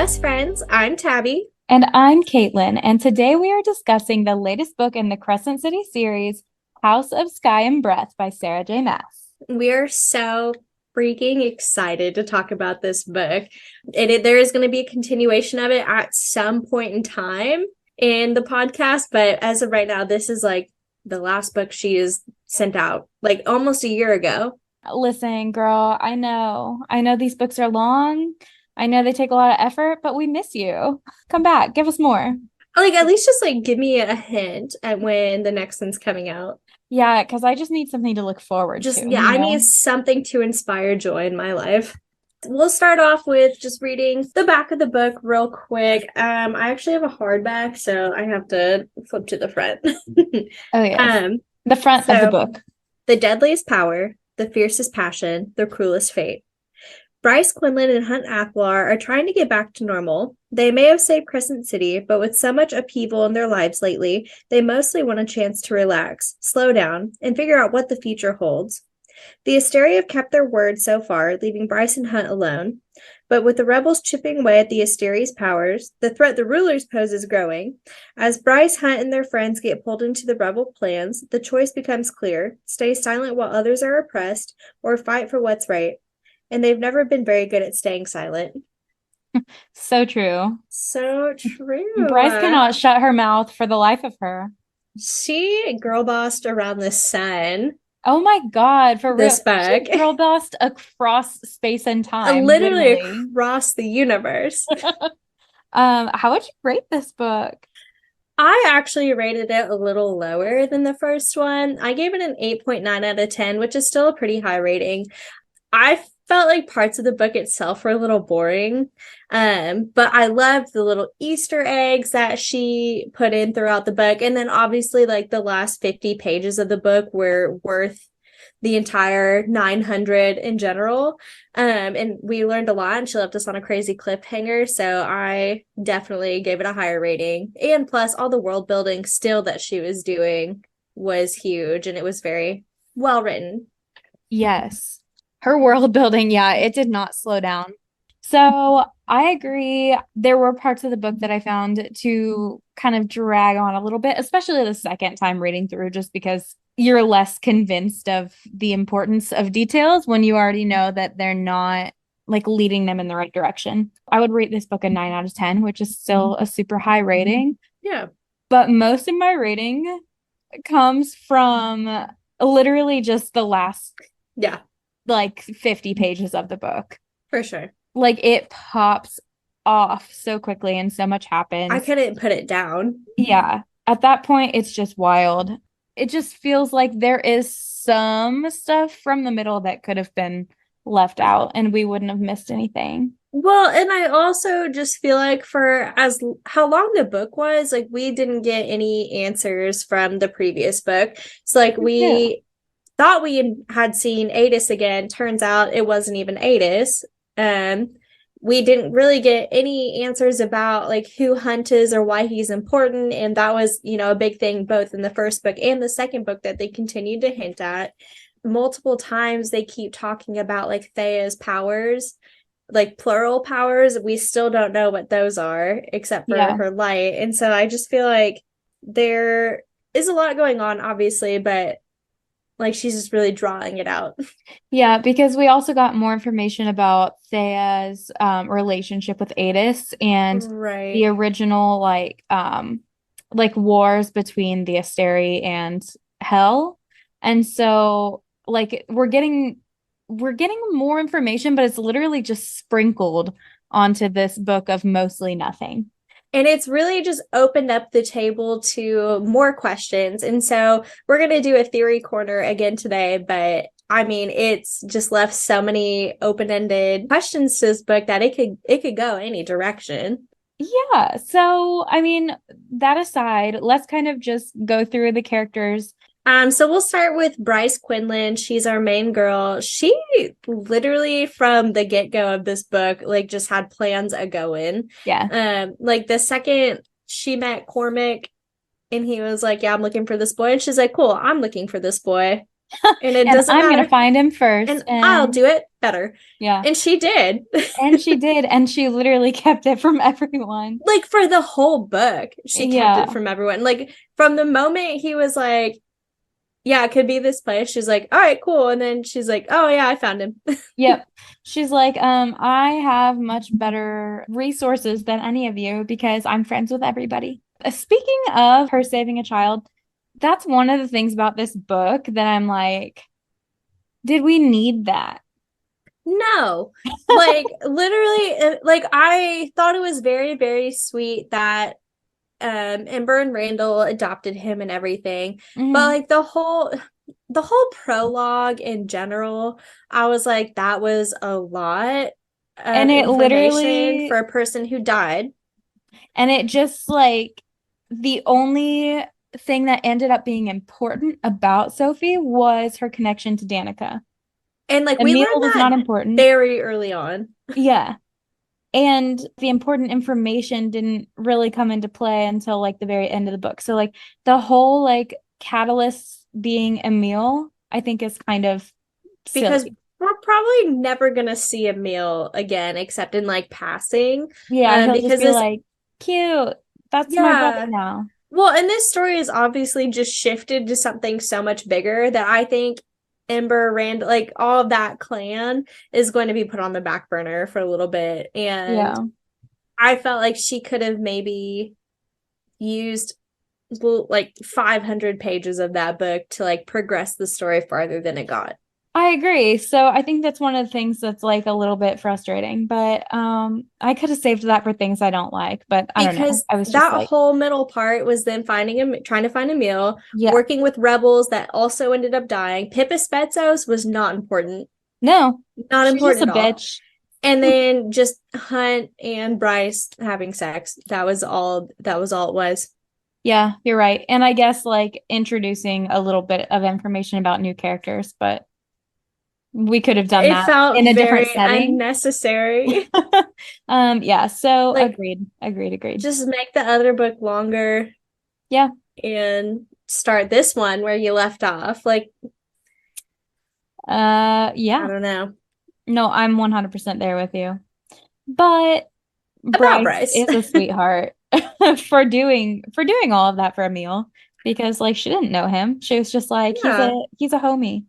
Best Friends. I'm Tabby. And I'm Caitlin, and today we are discussing the latest book in the Crescent City series, House of Sky and Breath by Sarah J Maas. We're so freaking excited to talk about this book. There is going to be a continuation of it at some point in time in the podcast, but as of right now, this is like the last book she has sent out, like almost a year ago. Listen, girl, I know these books are long. I know they take a lot of effort, but we miss you. Come back, give us more. Like, at least just like give me a hint at when the next one's coming out. Yeah, because I just need something to look forward to, Yeah, you I know? need something to inspire joy in my life. We'll start off with just reading the back of the book real quick. I actually have a hardback, so I have to flip to the front. Oh, yes. um, The front of the so book. the deadliest power, the fiercest passion, the cruelest fate. Bryce Quinlan and Hunt Athlar are trying to get back to normal. They may have saved Crescent City, but with so much upheaval in their lives lately, they mostly want a chance to relax, slow down, and figure out what the future holds. The Asteri have kept their word so far, leaving Bryce and Hunt alone. But with the rebels chipping away at the Asteri's powers, the threat the rulers pose is growing. As Bryce, Hunt, and their friends get pulled into the rebel plans, the choice becomes clear: stay silent while others are oppressed, or fight for what's right. And they've never been very good at staying silent. So true. So true. Bryce cannot shut her mouth for the life of her. She girl bossed around the sun. Oh my God, for real. This book. She girl bossed across space and time, Literally literally. across the universe. How would you rate this book? I actually rated it a little lower than the first one. I gave it an 8.9 out of 10, which is still a pretty high rating. I felt like parts of the book itself were a little boring. But I loved the little Easter eggs that she put in throughout the book. And then obviously like the last 50 pages of the book were worth the entire 900 in general. And we learned a lot, and she left us on a crazy cliffhanger. So I definitely gave it a higher rating. And plus all the world building still that she was doing was huge, and it was very well written. Yes. Her world building, yeah, it did not slow down. So I agree. There were parts of the book that I found to kind of drag on a little bit, especially the second time reading through, just because you're less convinced of the importance of details when you already know that they're not like leading them in the right direction. I would rate this book a 9 out of 10, which is still a super high rating. Yeah. But most of my rating comes from literally just the last Yeah, like 50 pages of the book. for sure. Like it pops off so quickly and so much happens. I couldn't put it down. Yeah. At that point, it's just wild. It just feels like there is some stuff from the middle that could have been left out and we wouldn't have missed anything. Well, and I also just feel like for as how long the book was, like we didn't get any answers from the previous book. So like we thought we had seen Adis again. Turns out it wasn't even Adis. We didn't really get any answers about like who Hunt is or why he's important. And that was, a big thing both in the first book and the second book that they continued to hint at. Multiple times they keep talking about like Thea's powers, like plural powers. We still don't know what those are except for her light. And so I just feel like there is a lot going on, obviously, but like she's just really drawing it out. Yeah, because we also got more information about Thea's relationship with Adis and the original like wars between the Asteri and Hell. And so like we're getting more information, but it's literally just sprinkled onto this book of mostly nothing. And it's really just opened up the table to more questions. And so we're going to do a theory corner again today. But I mean, it's just left so many open-ended questions to this book that it could go any direction. Yeah. So, I mean, that aside, let's kind of just go through the characters. So we'll start with Bryce Quinlan. She's our main girl. She literally from the get-go of this book, like just had plans a-going. Yeah. Like the second she met Cormac and he was like, yeah, I'm looking for this boy. And she's like, cool, I'm looking for this boy. And it And doesn't I'm gonna matter. find him first. And I'll And do it better. yeah. And she did. And she did, and she literally kept it from everyone. Like for the whole book, she kept it Yeah. from everyone. Like from the moment he was like, yeah, it could be this place. She's like, all right, cool. And then she's like, oh yeah, I found him. Yep. She's like, I have much better resources than any of you because I'm friends with everybody. Speaking of her saving a child, that's one of the things about this book that I'm like, did we need that? No, like literally, like I thought it was very, very sweet that Ember and Randall adopted him and everything. But Mhm. like the whole prologue in general, I was like, that was a lot And of it information for literally, a person who died. and it just like the only thing that ended up being important about Sophie was her connection to Danica. And like we Emil learned was that not important. very early on. Yeah. And the important information didn't really come into play until like the very end of the book. So like the whole like catalyst being Emil, I think is kind of Because silly. we're probably never gonna see Emil again except in like passing. Yeah, he'll just Because be this, like, cute. That's my brother yeah. now. Well, and this story is obviously just shifted to something so much bigger that I think Ember, Rand, like all of that clan is going to be put on the back burner for a little bit. And Yeah. I felt like she could have maybe used like 500 pages of that book to like progress the story farther than it got. I agree. So I think that's one of the things that's like a little bit frustrating, but I could have saved that for things I don't like, but I don't know. Because I was just that like, whole middle part was them finding him, trying to find a meal, yeah. working with rebels that also ended up dying. Pippa Spetzos was not important, No. not She's just important a at all. bitch. And then just Hunt and Bryce having sex. That was all. That was all it was. Yeah, you're right. And I guess like introducing a little bit of information about new characters, but we could have done It that felt in a different very setting. unnecessary. Yeah, so Like, agreed. just make the other book longer Yeah. and start this one where you left off. Like, I Yeah. don't know No, I'm 100% there with you. But about Bryce Bryce. is a sweetheart for doing all of that for Emil because like she didn't know him. She was just like Yeah. he's a homie.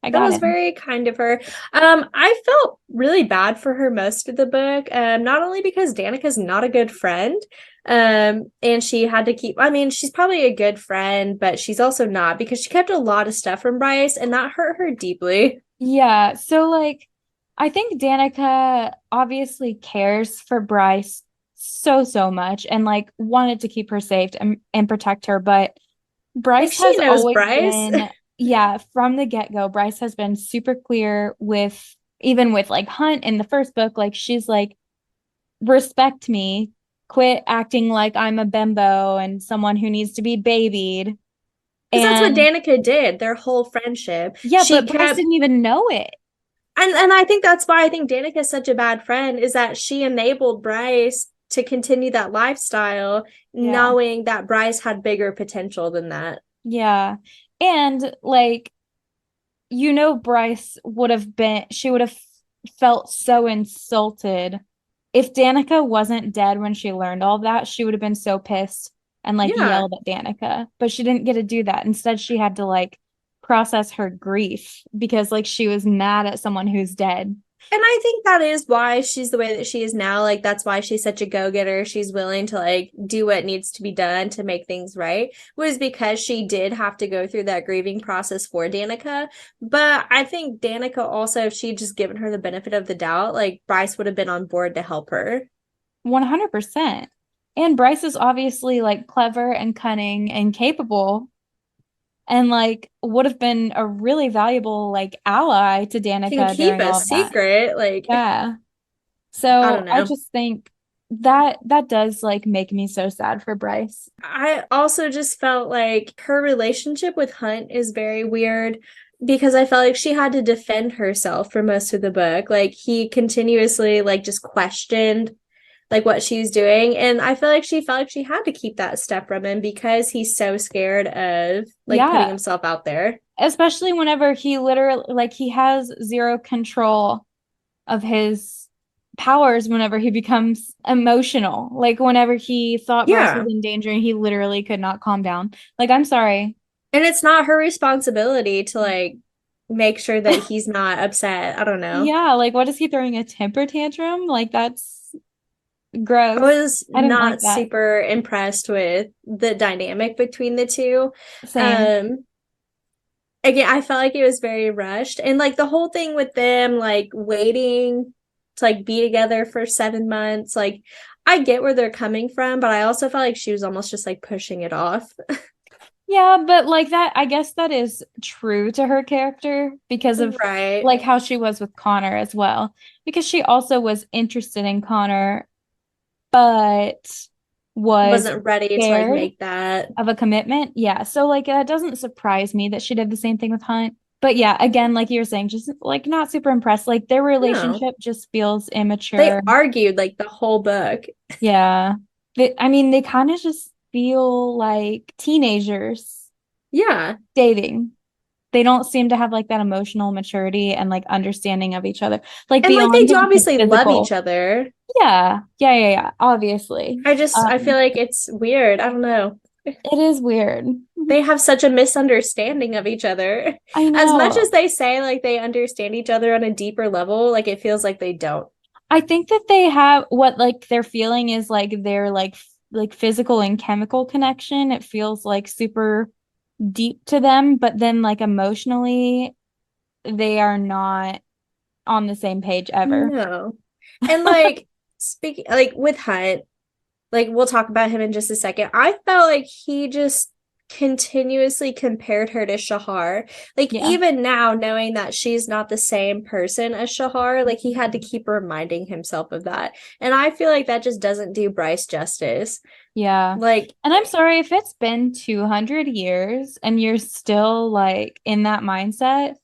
I That got was him. very kind of her. I felt really bad for her most of the book. Not only because Danica's not a good friend, and she had to keep, I mean, she's probably a good friend, but she's also not because she kept a lot of stuff from Bryce, and that hurt her deeply. Yeah, so like I think Danica obviously cares for Bryce so much and like wanted to keep her safe and protect her, but Like Bryce she has knows always Bryce. been, yeah, from the get-go, Bryce has been super clear with even with like Hunt in the first book, like she's like, respect me, quit acting like I'm a bimbo and someone who needs to be babied. Because that's what And Danica did, their whole friendship. yeah, She but Bryce kept, didn't even know it. and I think that's why I think Danica is such a bad friend, is that she enabled Bryce to continue that lifestyle, Yeah. knowing that Bryce had bigger potential than that. Yeah. And like, Bryce she would have felt so insulted. If Danica wasn't dead when she learned all that, she would have been so pissed and like Yeah. yelled at Danica. But she didn't get to do that. Instead, she had to like process her grief because like she was mad at someone who's dead. And I think that is why she's the way that she is now. Like, that's why she's such a go-getter. She's willing to like do what needs to be done to make things right, was because she did have to go through that grieving process for Danica. But I think Danica also, if she'd just given her the benefit of the doubt, like Bryce would have been on board to help her. 100%. And Bryce is obviously like clever and cunning and capable and like would have been a really valuable like ally to Can Danica keep during a all of that. secret. Like, Yeah. I So don't I know. just think that does like make me so sad for Bryce. I also just felt like her relationship with Hunt is very weird because I felt like she had to defend herself for most of the book. Like he continuously like just questioned like what she was doing, and I feel like she felt like she had to keep that stuff from him because he's so scared of like putting Yeah. himself out there. especially whenever he literally like he has zero control of his powers whenever he becomes emotional. Like whenever he thought Bryce was Yeah. in danger and he literally could not calm down. Like, I'm sorry. And it's not her responsibility to like make sure that he's not upset. I don't know. Yeah, like what is he throwing a temper tantrum? Like that's I gross. was I didn't like not that. super impressed with the dynamic between the two. Same. Um, again, I felt like it was very rushed. And like the whole thing with them like waiting to like be together for 7 months, like I get where they're coming from, but I also felt like she was almost just like pushing it off. Yeah, but like that, I guess that is true to her character because of Right. like how she was with Connor as well. Because she also was interested in Connor, but was Wasn't ready to like scared make that. of a commitment. Yeah. So like that doesn't surprise me that she did the same thing with Hunt. But yeah, again, like you were saying, just like not super impressed. Like their No. relationship just feels They immature. argued like the whole book. Yeah. I mean, they kind of just feel like teenagers Yeah. dating. They don't seem to have like that emotional maturity and like understanding of each other, like And like they beyond do the obviously love each physical. other. Yeah, obviously. I feel like it's weird. I don't know. It is weird. They have such a misunderstanding of each other. I As much know. as they say like they understand each other on a deeper level, like it feels like they don't. I think that they have what like they're feeling is like their like physical and chemical connection. It feels like super deep to them, but then like emotionally, they are not on the same page ever. No. And like speaking like with Hunt, like we'll talk about him in just a second. I felt like he just continuously compared her to Shahar. Like Yeah. even now, knowing that she's not the same person as Shahar, like he had to keep reminding himself of that. And I feel like that just doesn't do Bryce justice. Yeah. Like And I'm sorry if it's been 200 years and you're still like in that mindset.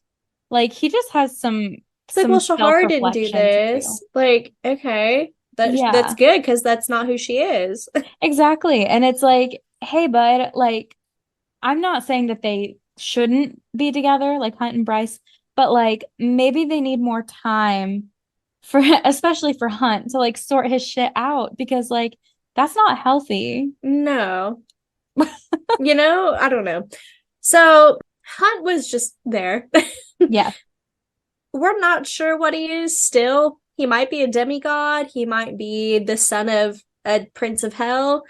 Like he just has it's like, well, some Shahar didn't do self-reflection to do. this. Like, okay, that's Yeah, good because that's not who she is. exactly. And it's like, hey, bud, like I'm not saying that they shouldn't be together, like Hunt and Bryce, but like maybe they need more time for especially for Hunt to like sort his shit out because like that's not healthy. No, I don't know. So Hunt was just there. Yeah. We're not sure what he is still. He might be a demigod. He might be the son of a prince of hell.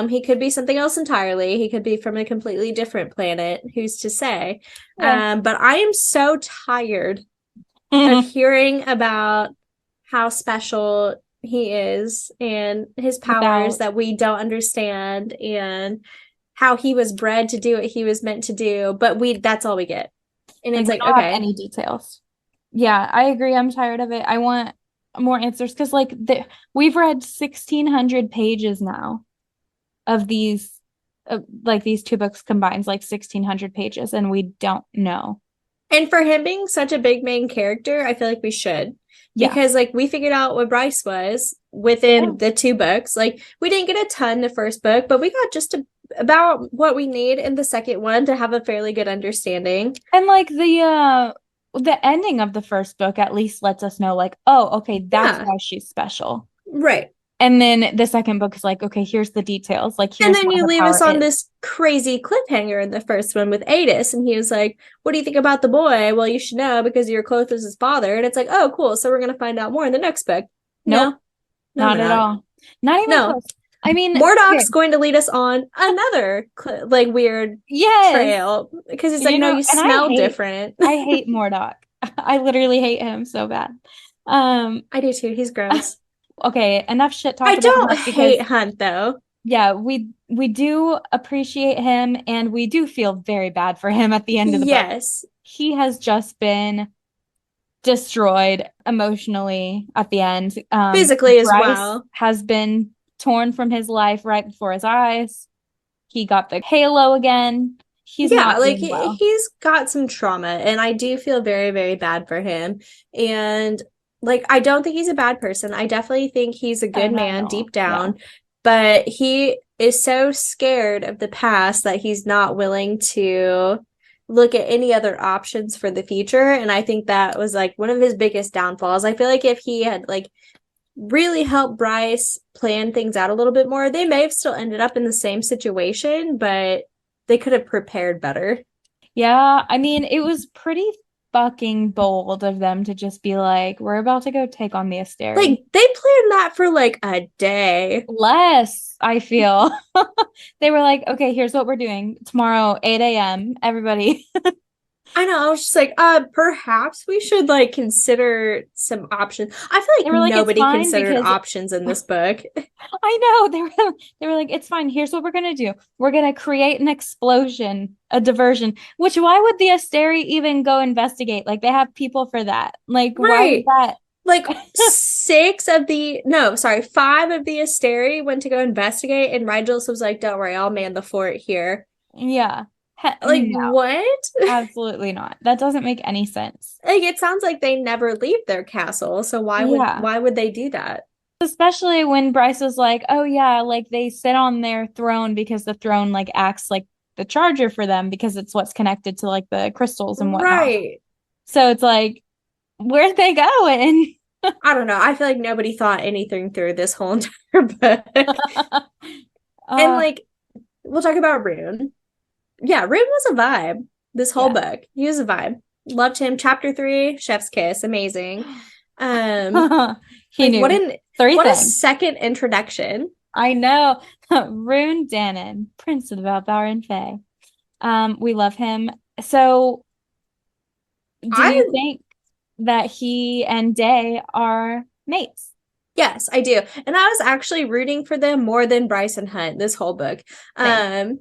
He could be something else entirely. He could be from a completely different planet. Who's to say? Yeah. But I am so tired of hearing about how special he is and his powers Without that we don't understand and how he was bred to do what he was meant to do. But that's all we get. And like it's we like, don't have okay, any details. Yeah, I agree. I'm tired of it. I want more answers because like we've read 1,600 pages now of these like these two books combined, like 1,600 pages, and we don't know. and for him being such a big main character, I feel like we should. Yeah. Because like we figured out what Bryce was Yeah. within the two books. Like we didn't get a ton the first book, but we got just about what we need in the second one to have a fairly good understanding. And like the ending of the first book at least lets us know like, oh, okay, that's Yeah. why she's special. Right. And then the second book is like, okay, here's the details. Like And here's then why you her leave us power on is. this crazy cliffhanger in the first one with Adis, and he was like, "What do you think about the boy?" Well, you should know because you're close with his father. And it's like, "Oh, cool. So we're gonna find out more in the next book." Nope, No, no, we're not at not. all. Not even No, close. I mean, Mordoc's okay. going to lead us on another like weird Yes. trail because he's like, You "No, know, you and smell different." I hate Mordock. I literally hate him so bad. Um, I do too. He's gross. okay, enough shit I talk about don't Hunt because hate Hunt though. yeah, we do appreciate him and we do feel very bad for him at the end of the book. Yes, He has just been destroyed emotionally at the end. physically as Bryce well. has been torn from his life right before his eyes. He got the halo again. He's Yeah, not like doing well. he's got some trauma, and I do feel very, very bad for him. And like, I don't think he's a bad person. I definitely think he's a Oh, good not at man all. deep Yeah. down, but he is so scared of the past that he's not willing to look at any other options for the future. And I think that was like one of his biggest downfalls. I feel like if he had like really helped Bryce plan things out a little bit more, they may have still ended up in the same situation, but they could have prepared better. Yeah, I mean, it was pretty fucking bold of them to just be like, we're about to go take on the Asteri. Like they planned that for like a day. Less, I feel. They were like, okay, here's what we're doing tomorrow, 8 a.m. Everybody. I know. I was just like, perhaps we should like consider some options. I feel They like were like, it's nobody fine considered because options in this book. I know they were like, it's fine. Here's what we're gonna do. We're gonna create an explosion, a diversion. Which why would the Asteri even go investigate? Like they have people for that. Like why would Right. that? Like five of the Asteri went to go investigate, and Rigel was like, "Don't worry, I'll man the fort here." Yeah. Like No, what? absolutely not. That doesn't make any sense. Like it sounds like they never leave their castle, so Yeah. why would they do that? Especially when Bryce was like, oh yeah, like they sit on their throne because the throne like acts like the charger for them because it's what's connected to like the crystals and whatnot. Right. So it's like, where'd they going? I don't know. I feel like nobody thought anything through this whole entire book. And uh like we'll talk about Rune. Yeah, Rune was a vibe this whole yeah. book. He was a vibe. Loved him. Chapter 3, Chef's Kiss, amazing. Um He like knew three what a things. second introduction. I know. Rune Dannon, Prince of the Valthar and Fae. We love him. So do I you think that he and Day are mates? Yes, I do. And I was actually rooting for them more than Bryce and Hunt this whole book. Same.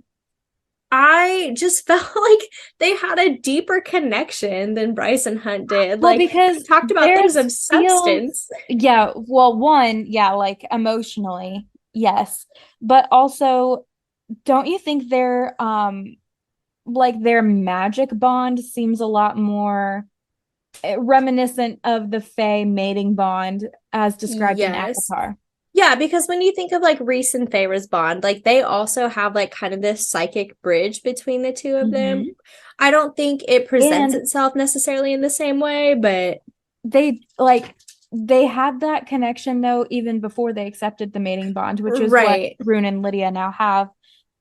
I just felt like they had a deeper connection than Bryce and Hunt did. Well, Like they because talked about things theirs of feels, substance. yeah, well, one, yeah, like emotionally, yes. But also, don't you think their magic bond seems a lot more reminiscent of the Fae mating bond as described in Yes. Avatar? Yeah, because when you think of like Reese and Feyre's bond, like they also have like kind of this psychic bridge between the two of them. Hmm. I don't think it presents And itself necessarily in the same way, but they had that connection though even before they accepted the mating bond, which is what right. Rune and Lydia now have.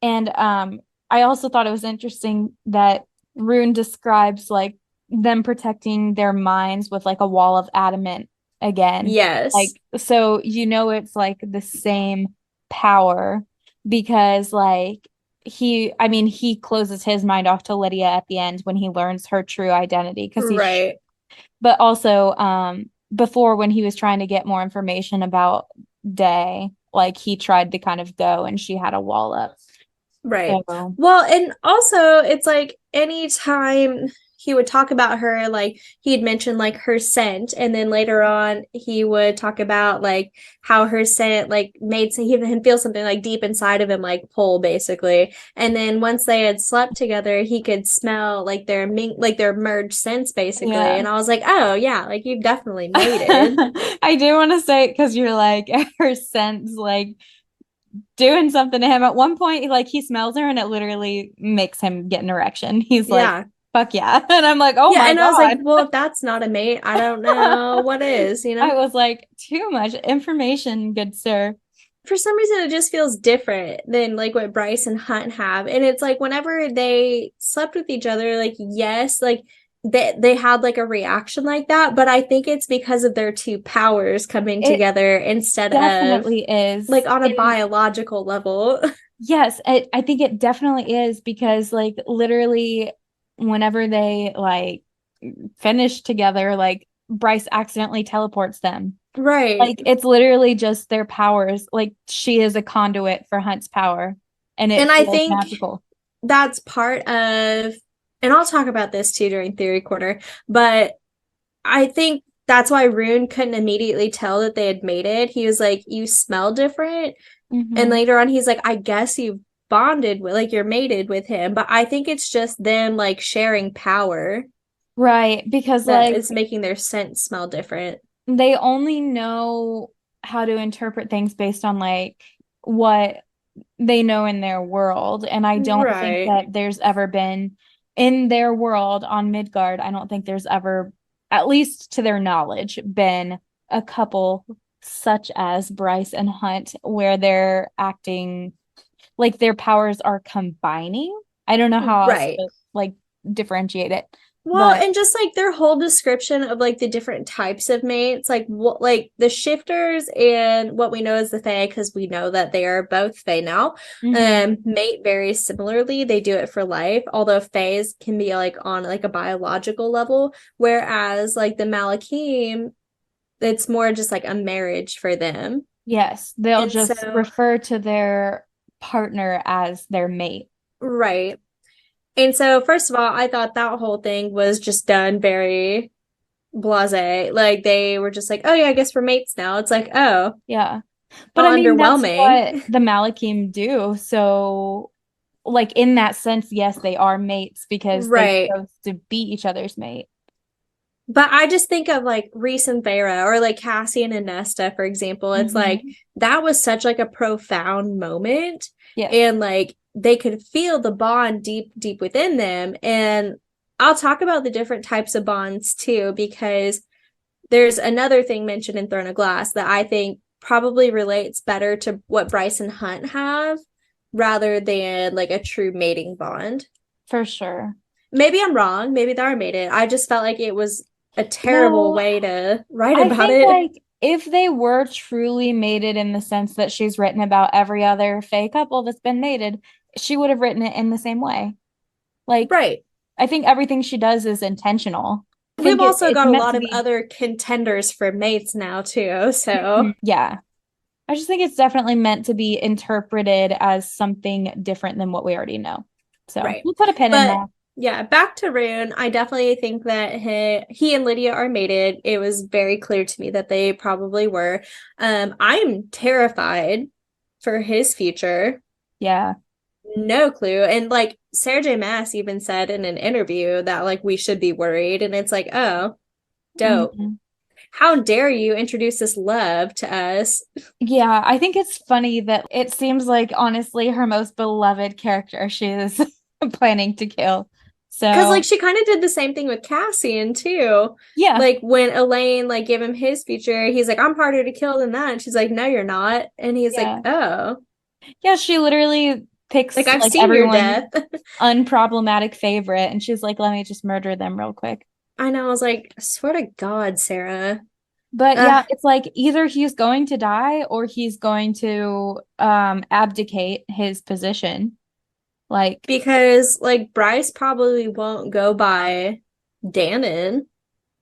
And I also thought it was interesting that Rune describes like them protecting their minds with like a wall of adamant again. Yes. Like so it's like the same power because like he closes his mind off to Lydia at the end when he learns her true identity because Right. but also before when he was trying to get more information about Day, like he tried to kind of go and she had a wall up. Right. So Well, and also it's like anytime he would talk about her, like he'd mention like her scent, and then later on he would talk about like how her scent like made him feel something like deep inside of him, like pull basically. And then once they had slept together, he could smell like like their merged scents basically. yeah. And I was like, oh yeah, like you've definitely mated. I do want to say because you're like her scent's like doing something to him. At one point, like he smells her and it literally makes him get an erection. He's like, Yeah. fuck yeah. And I'm like, oh Yeah, my and I was like, God. well, if that's not a mate, I don't know what is, you I know? was like, too much information, good sir. For some reason it just feels different than like what Bryce and Hunt have. And it's like whenever they slept with each other, like yes, like they had like a reaction like that, but I think it's because of their two powers coming It together instead of definitely is. like on a And biological level. yes, I think it definitely is because like literally whenever they like finish together, like Bryce accidentally teleports them. Right. Like it's literally just their powers. Like she is a conduit for Hunt's power and And it I feels think magical. that's part of, and I'll talk about this too during theory corner, but I think that's why Rune couldn't immediately tell that they had mated. He was like, you smell different. And Hmm. later on, he's like, I guess you've bonded with, like, you're mated with him. But I think it's just them, like, sharing power Right, because that like is making their scent smell different. they only know how to interpret things based on like what they know in their world. And I don't think Right. that there's ever been in their world on Midgard, I don't think there's ever, at least to their knowledge, been a couple such as Bryce and Hunt where they're acting like their powers are combining. I don't know how else Right. to like differentiate it, Well, but and just like their whole description of like the different types of mates, like what, like the shifters and what we know as the Fae, because we know that they are both Fae now, mhm. mate very similarly. They do it for life, although Faes can be like on like a biological level, whereas like the Malakim, it's more just like a marriage for them. Yes, they'll And just so, refer to their partner as their mate. right. And so, first of all, I thought that whole thing was just done very blase. Like they were just like, oh yeah, I guess we're mates now. It's like, oh, Yeah. But well, I mean, that's underwhelming. what the Malakim do. So, like, in that sense, yes, they are mates because they Right. chose to be each other's mate. But I just think of like Reese and Farah or like Cassian and Nesta, for example. It's like Mhm. that was such like a profound moment. Yes, And like they could feel the bond deep, deep within them. And I'll talk about the different types of bonds too, because there's another thing mentioned in Throne of Glass that I think probably relates better to what Bryce and Hunt have rather than like a true mating bond. for sure. Maybe I'm wrong. Maybe they are mated. I just felt like it was a terrible No, way to write I about think it. like if they were truly mated in the sense that she's written about every other Fae couple that's been mated, she would have written it in the same way. Like, Right. I think everything she does is intentional. I We've think also it's got a meant lot to of be, other contenders for mates now, too. So, mhm, yeah. I just think it's definitely meant to be interpreted as something different than what we already know. So right. we'll put a pin in But that. yeah, back to Rune. I definitely think that he and Lydia are mated. It was very clear to me that they probably were. I'm terrified for his future. Yeah. No clue. And like Sarah J Maas even said in an interview that like we should be worried. And it's like, oh, dope. Mhm. How dare you introduce this love to us? Yeah, I think it's funny that it seems like honestly her most beloved character she is planning to kill. Because like So she kind of did the same thing with Cassian too. yeah, Like when Elaine like gave him his future, he's like, I'm harder to kill than that. And she's like, no, you're not. And he's like, yeah. oh, Yeah, she literally like picks I've like seen your everyone's death. unproblematic favorite and she's like, let me just murder them real quick. I know. I was like, swear to God, Sarah. But Uh, yeah, it's like either he's going to die or he's going to abdicate his position. Like, because like Bryce probably won't go by Dannon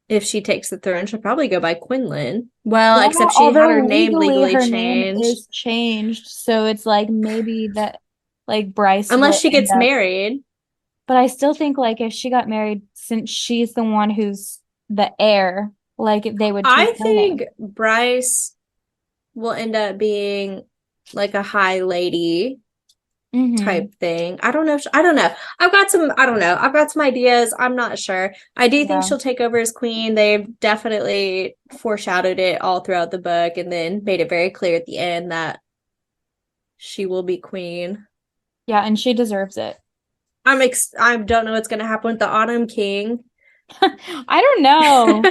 if she takes the throne. She'll probably go by Quinlan. Well, yeah, except she had her although name legally legally her name changed. is changed, so it's like maybe that like Bryce Unless will she end gets up. married. But I still think like if she got married, since she's the one who's the heir, like they would I take her name. think Bryce will end up being like a high lady Hmm. type thing. I don't know. I don't know. I don't know. I've got some ideas. I'm not sure. I do think Yeah. she'll take over as queen. They've definitely foreshadowed it all throughout the book and then made it very clear at the end that she will be queen. Yeah, and she deserves it. I don't know what's going to happen with the Autumn King, I don't know.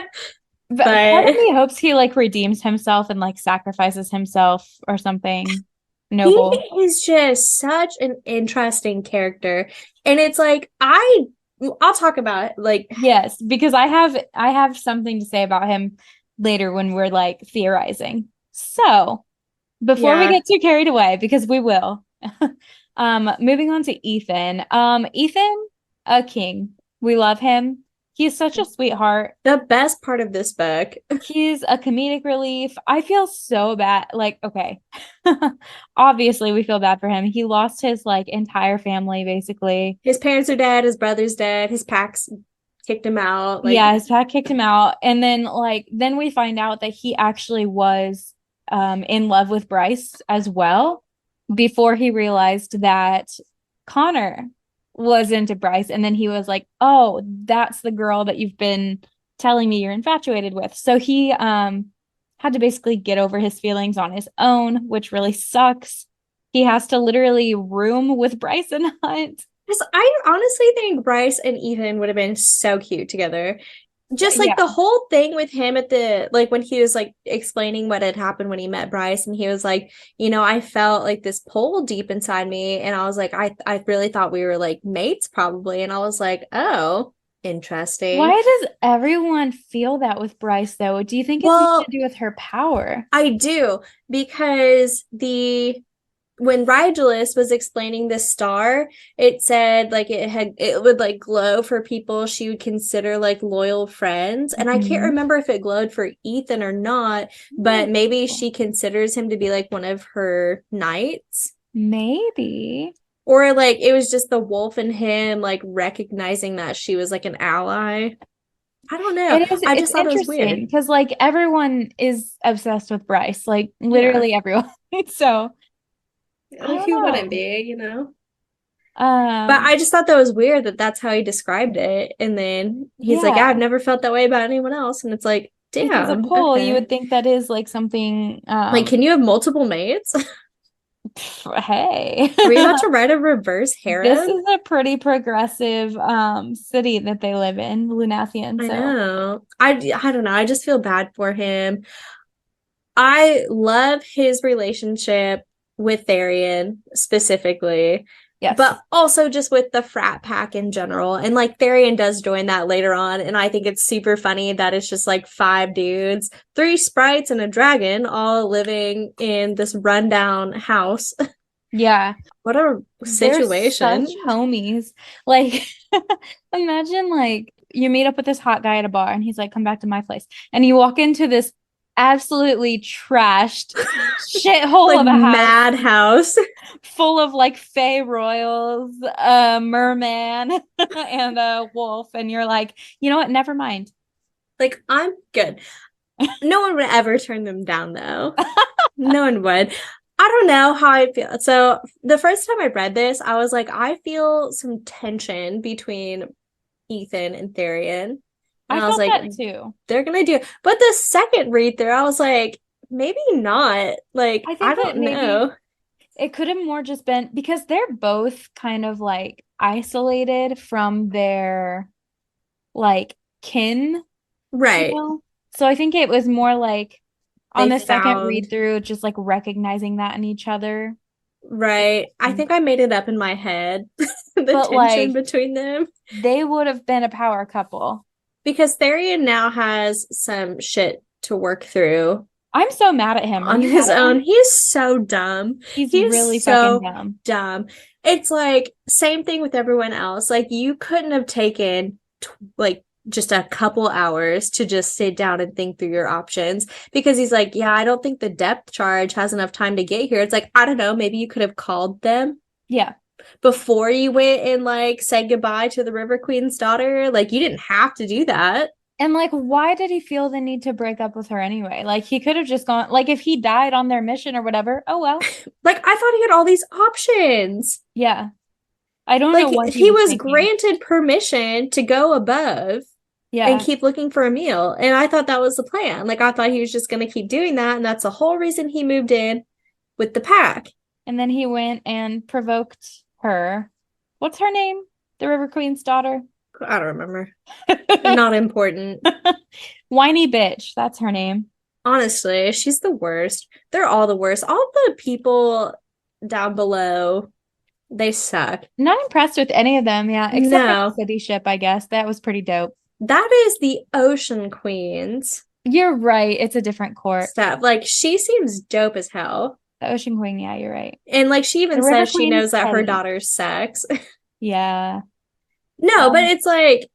But part of but me hopes he like redeems himself and like sacrifices himself or something he noble. is just such an interesting character. And it's like I'll talk about it, like Yes, because I have something to say about him later when we're like theorizing. So, before we yeah, get too carried away, because we will, moving on to Ethan. Ethan, a king. We love him. He's such a sweetheart. the best part of this book. He's a comedic relief. I feel so bad. Like, okay. Obviously, we feel bad for him. He lost his like entire family, basically. His parents are dead, his brother's dead, his packs kicked him out. Like Yeah, his dad kicked him out. And then like then we find out that he actually was in love with Bryce as well before he realized that Connor was into Bryce. And then he was like, oh, that's the girl that you've been telling me you're infatuated with. So he had to basically get over his feelings on his own, which really sucks. He has to literally room with Bryce and Hunt. Because I honestly think Bryce and Ethan would have been so cute together. Just like Yeah. the whole thing with him at the like when he was like explaining what had happened when he met Bryce, and he was like, I felt like this pull deep inside me, and I was like, I really thought we were like mates probably, and I was like, oh, interesting. Why does everyone feel that with Bryce, though? Do you think it's something to Well, do with her power? I do, because the when Rigelus was explaining the star, it said like it would like glow for people she would consider like loyal friends. And I can't Mhm. remember if it glowed for Ethan or not, but maybe she considers him to be like one of her knights. Maybe. Or like it was just the wolf in him like recognizing that she was like an ally. I don't know. It is, I it's just thought it was weird. interesting because like everyone is obsessed with Bryce, like Yeah. literally everyone. So I Like don't who wouldn't know. be? But Um, I just thought that was weird that that's how he described it. And then he's like, yeah, I've never felt that way about anyone else. And it's like, because a damn, poll, you okay. would think that is like something, Like, can you have multiple mates? hey. Are we about to write a reverse This harem? is a pretty progressive city that they live in, Lunathian. I So know. I don't know. I just feel bad for him. I love his relationship with Therian specifically, yes. but also just with the frat pack in general. And like Therian does join that later on. And I think it's super funny that it's just like five dudes, three sprites, and a dragon all living in this rundown house. Yeah. What a They're such situation. homies. Like, imagine like you meet up with this hot guy at a bar and he's like, come back to my place. And you walk into this absolutely trashed shithole Like of a house madhouse. full of like fae royals, a merman, and a wolf. And you're like, you know what? Never mind. Like, I'm good. No one would ever turn them down, though. No one would. I don't know how I feel. So the first time I read this, I was like, I feel some tension between Ethan and Therian. And I I was felt like, that too. they're gonna do it. But the second read through, I was like, maybe not. Like, I I think that don't maybe know. it could have more just been because they're both kind of like isolated from their like kin, you Right. know? So I think it was more like on They the second read found through, just like recognizing that in each other. right. I And, think I made it up in my head, the but tension like between them. they would have been a power couple. Because Therian now has some shit to work through I'm so mad at him. Are on you mad his at own. him? He is so dumb. He's He is really fucking so dumb. dumb. It's like same thing with everyone else. Like you couldn't have taken like just a couple hours to just sit down and think through your options because he's like, yeah, I don't think the depth charge has enough time to get here. It's like, I don't know, maybe you could have called them Yeah. before you went and like said goodbye to the River Queen's daughter. Like you didn't have to do that. And like, why did he feel the need to break up with her anyway? Like, he could have just gone, like, if he died on their mission or whatever, oh well. Like I thought he had all these options. Yeah. I don't know Like what he he was was thinking. granted permission to go above and Yeah. keep looking for a meal. And I thought that was the plan. Like I thought he was just going to keep doing that. And that's the whole reason he moved in with the pack. And then he went and provoked her. What's her name? The River Queen's daughter? I don't remember. Not important. Whiny bitch. That's her name. Honestly, she's the worst. They're all the worst. All the people down below, they suck. Not impressed with any of them. Yeah. Except for the No, city ship, I guess. That was pretty dope. that is the Ocean Queen's You're right. It's a different court. stuff. Like she seems dope as hell. The Ocean Queen. Yeah, you're right. And like she The even River says she Queen's knows that her petty. daughter's sex. Yeah. No, but Um, it's like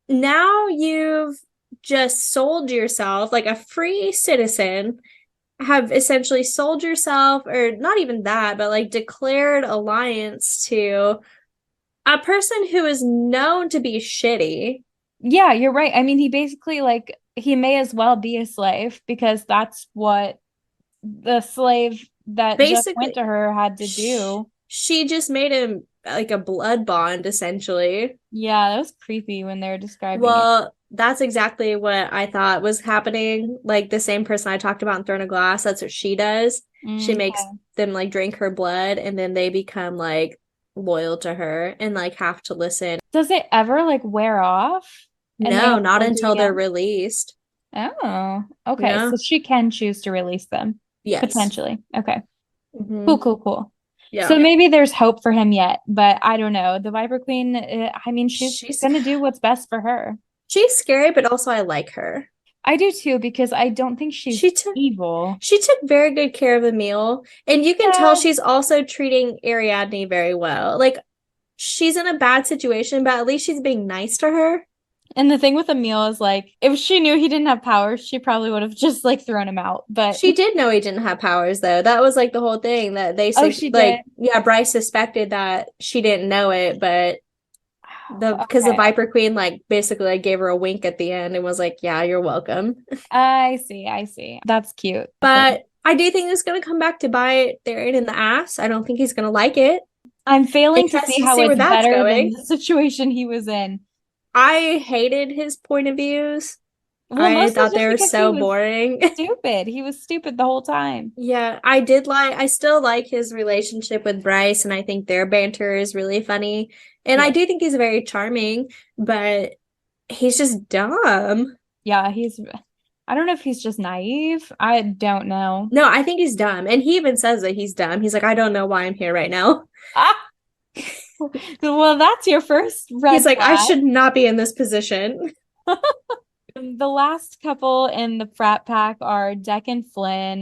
now you've just sold yourself like a free citizen, have essentially sold yourself, or not even that, but like declared alliance to a person who is known to be shitty. Yeah, you're right. I mean, he basically like he may as well be a slave because that's what the slave that just went Basically, to her had to do. she just made him like a blood bond, essentially. Yeah, that was creepy when they were describing it. Well, that's exactly what I thought was happening. Like the same person I talked about in Throne of Glass, that's what she does. She makes Okay. them like drink her blood and then they become like loyal to her and like have to listen. Does it ever like wear off and they No, have to not like do it until they're again? released. Oh, okay. Yeah. So she can choose to release them Yes. potentially. Okay. Cool, Hmm. cool, cool. So Yeah. maybe there's hope for him yet, but I don't know. The Viper Queen, I mean, she's She's gonna do what's best for her. she's scary, but also I like her. I do too, because I don't think she's She took evil. she took very good care of Emil, and you can tell Yeah. she's also treating Ariadne very well. Like she's in a bad situation, but at least she's being nice to her. And the thing with Emil is like, if she knew he didn't have powers, she probably would have just like thrown him out. But She did know he didn't have powers, though. That was like the whole thing that they oh, she did. like, yeah, Bryce suspected that she didn't know it, but because the Okay. Viper Queen like basically like gave her a wink at the end and was like, "Yeah, you're welcome." I see. I see. That's cute of her. But I do think it's gonna come back to bite Darren in the ass. I don't think he's gonna like it. I'm failing to see Interested to how see where it's that's better than going. the situation he was in. I hated his point of views. Well, I mostly thought just they were because he so was boring. stupid. He was stupid the whole time. Yeah, I still like his relationship with Bryce, and I think their banter is really funny. And I Yes. do think he's very charming, but he's just dumb. Yeah, I don't know if he's just naive. I don't know. No, I think he's dumb. And he even says that he's dumb. He's like, I don't know why I'm here right now. Ah, well, that's your first He's red like, I flag. should not be in this position. The last couple in the frat pack are Deck and Flynn.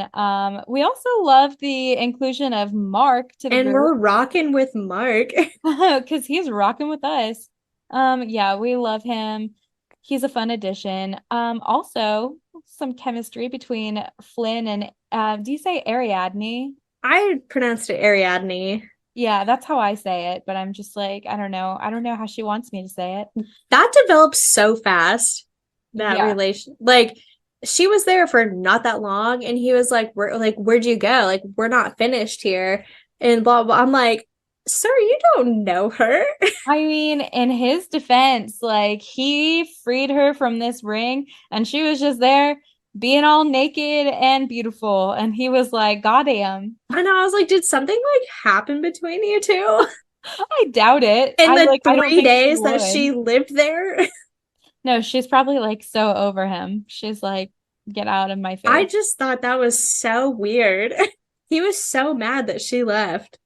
We also love the inclusion of Mark to the And group we're rocking with Mark. because he's rocking with us. Yeah, we love him. He's a fun addition. Also some chemistry between Flynn and do you say Ariadne? I pronounced it Ariadne. Yeah, that's how I say it, but I'm just like, I don't know. I don't know how she wants me to say it. That develops so fast. That Yeah. relation, like she was there for not that long, and he was like, where'd you go? Like, we're not finished here." And blah blah. I'm like, "Sir, you don't know her." I mean, in his defense, like he freed her from this ring and she was just there being all naked and beautiful. And he was like, goddamn. And I was like, "Did something like happen between you two I doubt it. in I the like, I don't three think she days that would. she lived there?" No, she's probably like so over him. She's like, get out of my I face. just thought that was so weird. He was so mad that she left,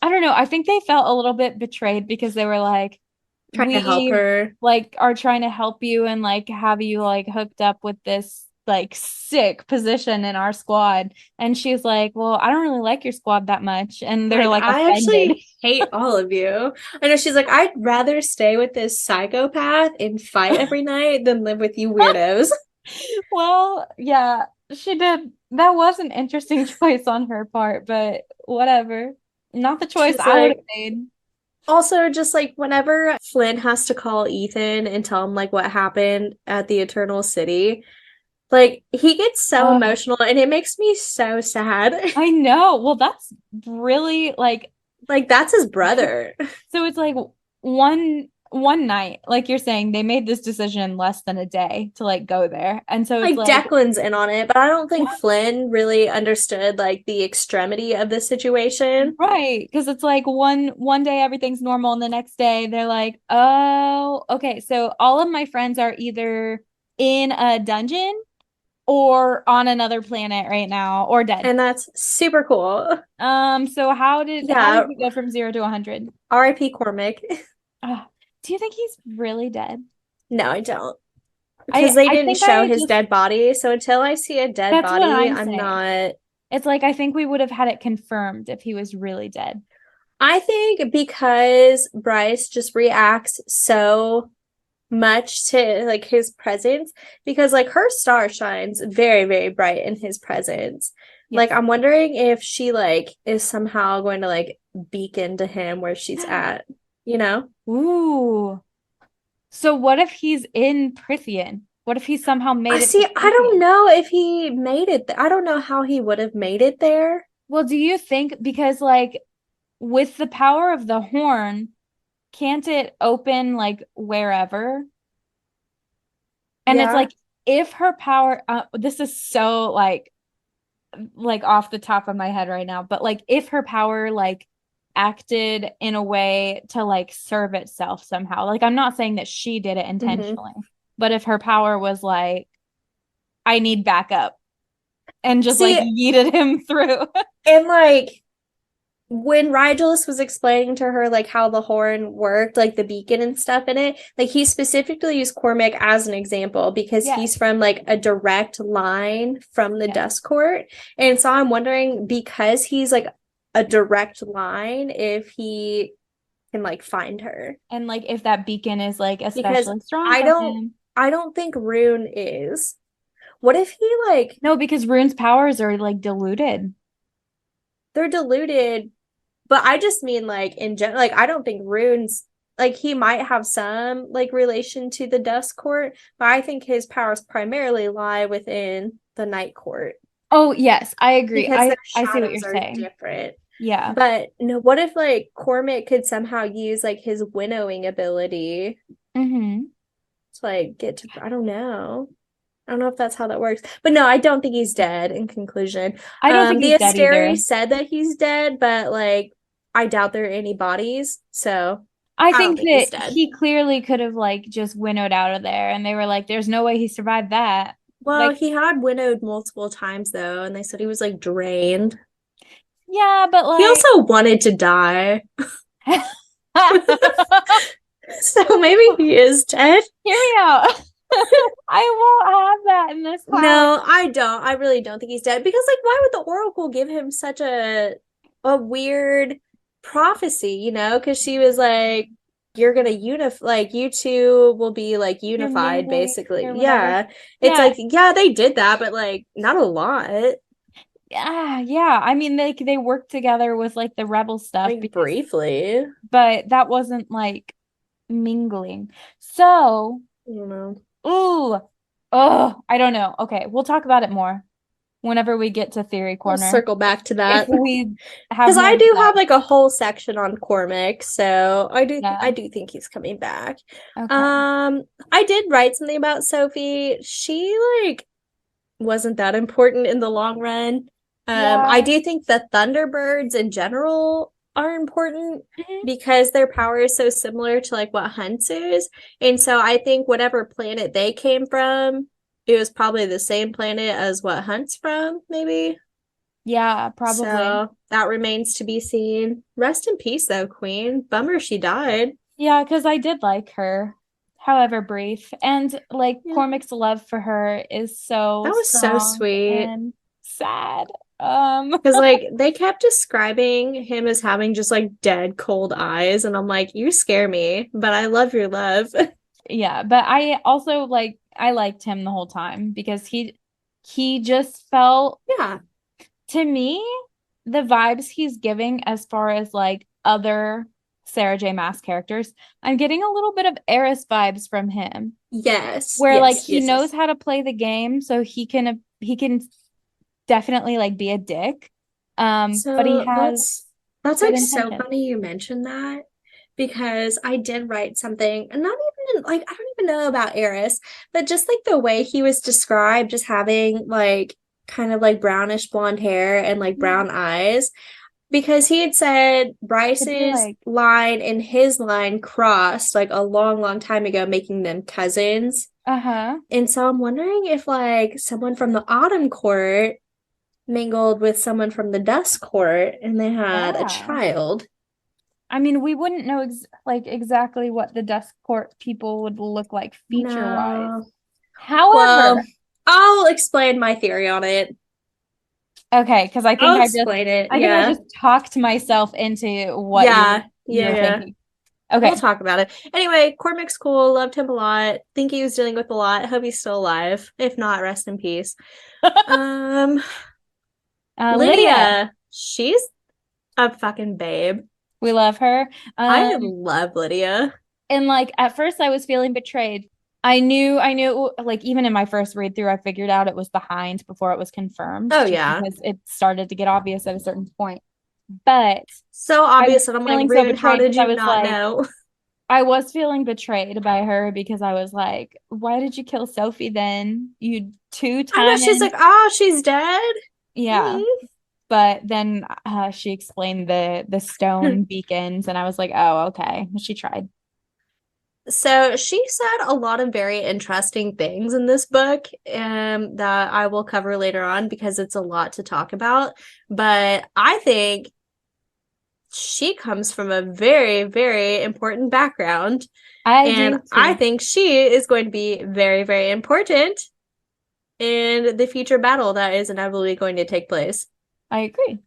I don't know. I think they felt a little bit betrayed because they were like, trying to help we her. like are trying to help you and like have you like hooked up with this like sick position in our squad. And she's like, well, I don't really like your squad that much. And they're Like, like I offended. actually hate all of you. I know she's like, I'd rather stay with this psychopath and fight every night than live with you weirdos. Well, yeah, she did. That was an interesting choice on her part, but whatever. Not the choice She's I would have like, made. also, just like whenever Flynn has to call Ethan and tell him like what happened at the Eternal City, like he gets so Oh, emotional and it makes me so sad. I know. Well, that's really like Like, that's his brother. so it's like one night, like you're saying, they made this decision in less than a day to like go there. And so it's Like like, Declan's in on it, but I don't think Flynn really understood like the extremity of the situation. right, because it's like one day everything's normal, and the next day they're like, oh, okay, so all of my friends are either in a dungeon or on another planet right now or dead. And that's super cool. So how did Yeah, we go from 0 to 100? R.I.P. Cormac. Do you think he's really dead? No, I don't. I Because they I didn't think show I his just dead body. So until I see a dead that's what body, I'm I'm saying. not. It's like I think we would have had it confirmed if he was really dead. I think because Bryce just reacts so much to like his presence, because like her star shines very, very bright in his presence. Like, Yes. I'm wondering if she like is somehow going to like beacon to him where she's at, you know? Ooh. So what if he's in Prithian? What if he somehow I made it to see. I don't Prithian? know if he made it. I don't know how he would have made it there. Well, do you think because like with the power of the horn, can't it open like wherever? And it's Yeah. like if her power this is so like off the top of my head right now, but like if her power like acted in a way to like serve itself somehow. Like I'm not saying that she did it Mm-hmm. intentionally, but if her power was like, I need backup and just like See, yeeted him through. and like when Rigelus was explaining to her like how the horn worked, like the beacon and stuff in it, like he specifically used Cormac as an example because Yes. he's from like a direct line from the Yes. Dust Court. And so I'm wondering because he's like a direct line if he can like find her. And like if that beacon is like Because especially strong I for don't him. I don't think Rune is. What if he like No, because Rune's powers are like diluted. they're diluted. But I just mean like in general, like I don't think Rune's like he might have some like relation to the Dust Court, but I think his powers primarily lie within the Night Court Oh, yes, I agree. because their I see what you're shadows are saying. different. Yeah. But no, what if like Cormac could somehow use like his winnowing ability Mm-hmm. to like get to I don't know. I don't know if that's how that works. But no, I don't think he's dead in conclusion. I don't think The he's dead Asteri either. said that he's dead, but like I doubt there are any bodies, so I I don't think think he's that dead. he clearly could have like just winnowed out of there and they were like, there's no way he survived that. Well, Like, he had winnowed multiple times though, and they said he was like drained. yeah, but He like also wanted to die. So maybe he is dead. hear me out. I won't have that in this house. No, I don't. I really don't think he's dead because like why would the Oracle give him such a weird prophecy, you know? Because she was like you're gonna unify like you two will be like You're unified married basically. or whatever. Yeah. It's Yeah. like yeah, they did that, but like not a lot. Yeah, yeah. I mean, they worked together with like the rebel stuff Like because, briefly. but that wasn't like mingling. So, I don't know. ooh, oh, I don't know. Okay, we'll talk about it more whenever we get to theory We'll corner. circle back to If that. we have Because more I to do say. have like a whole section on Cormac, so Yeah. I do think he's coming back. Okay. I did write something about Sophie. She like wasn't that important in the long run. I Yeah. do think the Thunderbirds in general are important Mhm. because their power is so similar to like what Hunt's is. And so I think whatever planet they came from, it was probably the same planet as what Hunt's from, maybe. Yeah, probably. So that remains to be seen. Rest in peace, though, Queen. Bummer she died. Yeah, because I did like her, however brief. And like Yeah, Cormac's love for her is so that was so strong sweet. and sad. Because, like, they kept describing him as having just like dead, cold eyes. And I'm like, you scare me, but I love your love. Yeah, but I also like I liked him the whole time because he just felt Yeah. to me the vibes he's giving as far as like other Sarah J Maas characters. I'm getting a little bit of Eris vibes from him Yes. where like Yes. he Yes. knows Yes. how to play the game so he can definitely like be a dick. But he So has that's good like so intentions. funny you mentioned that because I did write something, and not even like I don't even know about Eris, but just like the way he was described, just having like kind of like brownish blonde hair and like brown eyes, because he had said Could be Bryce's like, line and his line crossed like a long, long time ago, making them cousins. uh-huh. And so I'm wondering if like someone from the Autumn Court mingled with someone from the Dusk Court and they had a Yeah. child. I mean, we wouldn't know like exactly what the Dusk Court people would look like feature wise. No. Well, However, I'll explain my theory on it. okay, because I'll explain it. I think I Yeah. just talked myself into what Yeah. Yeah. you're Yeah. thinking. We'll Okay. talk about it. Anyway, Cormac's cool. Loved him a lot. Think he was dealing with a lot. Hope he's still alive. If not, rest in peace. Um, Lydia, Lydia. She's a fucking babe. we love her. I love Lydia. And like at first I was feeling betrayed. I knew like even in my first read through, I figured out it was the Hind before it was confirmed, Oh just yeah. because it started to get obvious at a certain point. But So I was obvious that I'm like, feeling so rude. How betrayed did because I you was not like, know? I was feeling betrayed by her because I was like, why did you kill Sophie then? You I know she's two-time. like, oh, she's dead. Yeah. Mm. But then she explained the stone beacons, and I was like, oh, okay. She tried. So she said a lot of very interesting things in this book, that I will cover later on because it's a lot to talk about. But I think she comes from a very, very important background. I And do I too. think she is going to be very, very important in the future battle that is inevitably going to take place. I agree.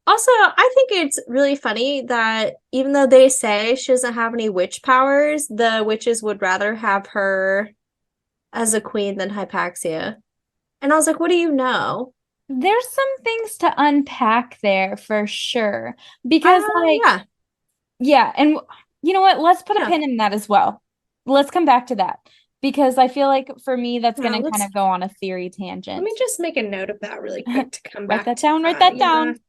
Also, I think it's really funny that even though they say she doesn't have any witch powers, the witches would rather have her as a queen than Hypaxia. And I was like, what do you know? There's some things to unpack there for sure. Because, like, Yeah, yeah, and you know what? Let's put a yeah, pin in that as well. Let's come back to that because I feel like for me, that's yeah. going to kind of go on a theory Let tangent. me just make a note of that really quick to come Write back that to down, write that. that Yeah. down.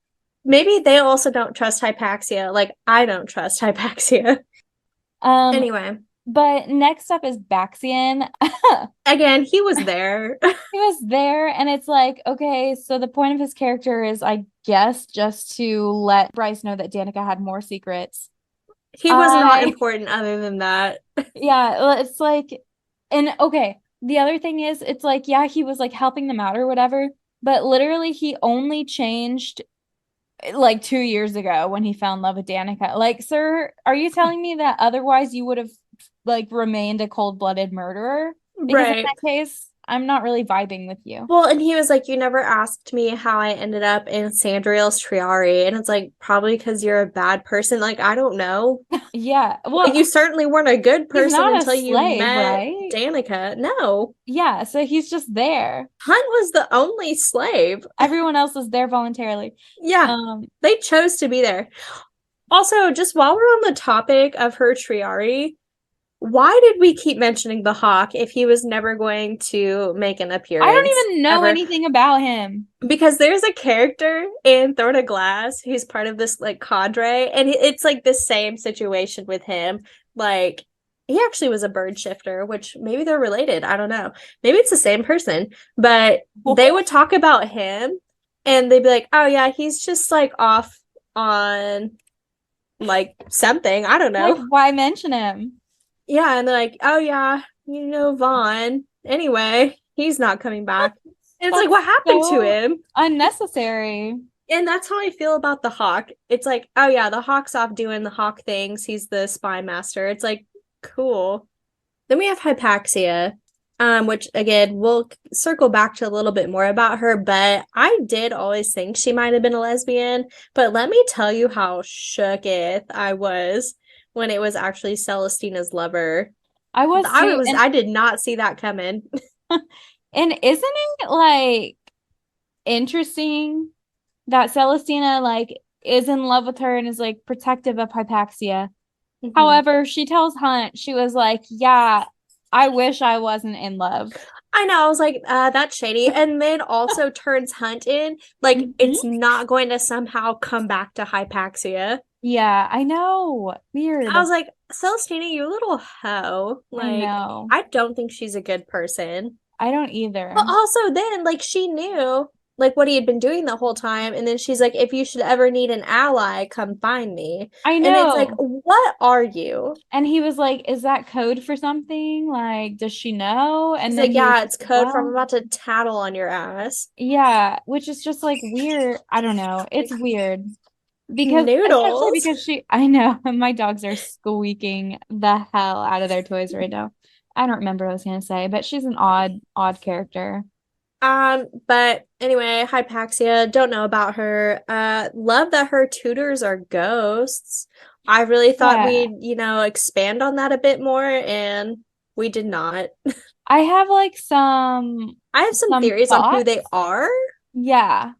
Maybe they also don't trust Hypaxia. Like I don't trust Hypaxia. Um, Anyway, but next up is Baxian. again, he was there. He was there, and it's like, okay, so the point of his character is, I guess, just to let Bryce know that Danica had more secrets. He was not I, important other than that. yeah, it's like, and okay, the other thing is, it's like, yeah, he was like helping them out or whatever, but literally he only changed like 2 years ago when he fell in love with Danica. Like, sir, are you telling me that otherwise you would have like remained a cold-blooded murderer? Because in Right. that case, I'm not really vibing with you. Well, and he was like, you never asked me how I ended up in Sandriel's Triari. And it's like, probably because you're a bad person. Like, I don't know. Yeah. Like, Well, you certainly weren't a good he's person not a until you slave, met right? Danica. No. Yeah, so he's just there. Hunt was the only slave. Everyone else is there voluntarily. Yeah. Um, They chose to be there. Also, just while we're on the topic of her Triari, why did we keep mentioning the hawk if he was never going to make an I appearance don't even know ever? anything about him. Because there's a character in Throne of Glass who's part of this like cadre, and it's like the same situation with him. Like he actually was a bird shifter, which maybe they're related. I don't know. Maybe it's the same person, but they would talk about him and they'd be like, "Oh yeah, he's just like off on like something. I don't Like, know." why mention him? Yeah, and they're like, "Oh yeah, you know Vaughn. Anyway, he's not coming back." And it's like, That's what happened to so him? unnecessary. And that's how I feel about the Hawk. It's like, oh yeah, the Hawk's off doing the Hawk things. He's the spy master. It's like, cool. Then we have Hypaxia, which again, we'll circle back to a little bit more about her, but I did always think she might have been a lesbian. But let me tell you how shooketh I was when it was actually Celestina's lover. I was too, I did not see that coming. and isn't it like interesting that Celestina like is in love with her and is like protective of Hypaxia? Mhm. However, she tells Hunt, she was like, yeah, I wish I wasn't in love. I know. I was like, that's shady. And then also turns Hunt in. Like, Mhm. it's not going to somehow come back to Hypaxia. Yeah, I know. Weird. I was like, Celestina, you little hoe. I Like, know. I don't think she's a good person. I don't either. But also, then, like, she knew, like, what he had been doing the whole time. And then she's like, if you should ever need an ally, come find me. I And it's like, know. what are you? And he was like, is that code for something? Like, does she know? And He's then like, he was yeah, just it's like, code for I'm well, about to tattle on your ass. yeah, which is just like weird. I don't know. It's weird because, especially Noodles. because I know my dogs are squeaking the hell out of their toys right now. I don't remember what I was gonna say, but she's an odd character. But anyway, Hypaxia, don't know about her. Love that her tutors are ghosts. I really thought Yeah. we'd, expand on that a bit more, and we did not. I have like I have some some theories on who they thoughts. are. Yeah,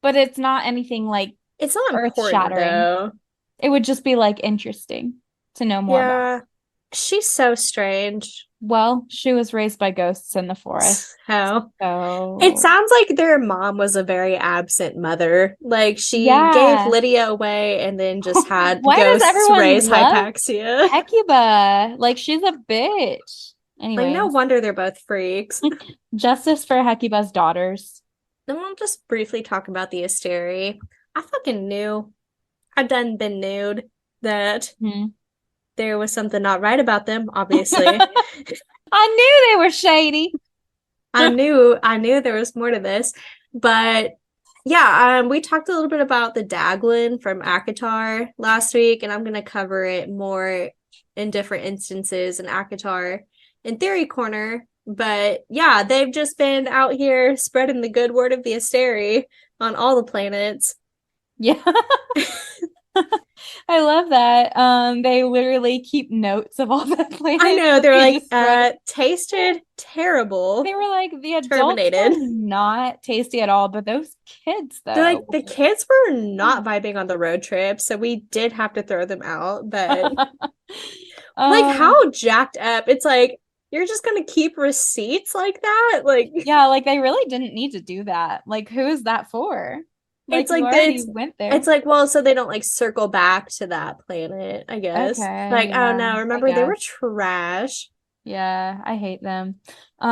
but it's not anything like It's not important earth-shattering. though. It would just be like interesting to know more about. Yeah, she's so strange. Well, she was raised by ghosts in the forest. How? It So, sounds like their mom was a very absent mother. Like she gave yeah. Lydia away and then just had Why does ghosts everyone raise love Hypaxia. Hecuba? Like she's a bitch. Like, no Anyways, wonder they're both freaks. justice for Hecuba's daughters. then we'll just briefly talk about the Asteri. I fucking knew. I done been nude that Hmm. there was something not right about them, obviously. I knew they were shady. I knew there was more to this. But yeah, we talked a little bit about the Daglin from Akatar last week, and I'm gonna cover it more in different instances in Akatar in Theory Corner. But yeah, they've just been out here spreading the good word of the Asteri on all the planets. Yeah. I love that. They literally keep notes of all the I planets know that they're they like destroy. tasted terrible, They were like, the adults were terminated. not tasty at all, but those kids, They're like though. the kids were not vibing on the road trip, so we did have to throw them out. But like Um, how jacked up. It's like you're just gonna keep receipts like that? Like yeah, like they really didn't need to do that. Like, who is that for? it's Like, you like already went there. it's like, well, so they don't like circle back to that planet, I guess. Okay, Like, oh yeah, no, I remember they were guess. trash. Yeah, I hate them. We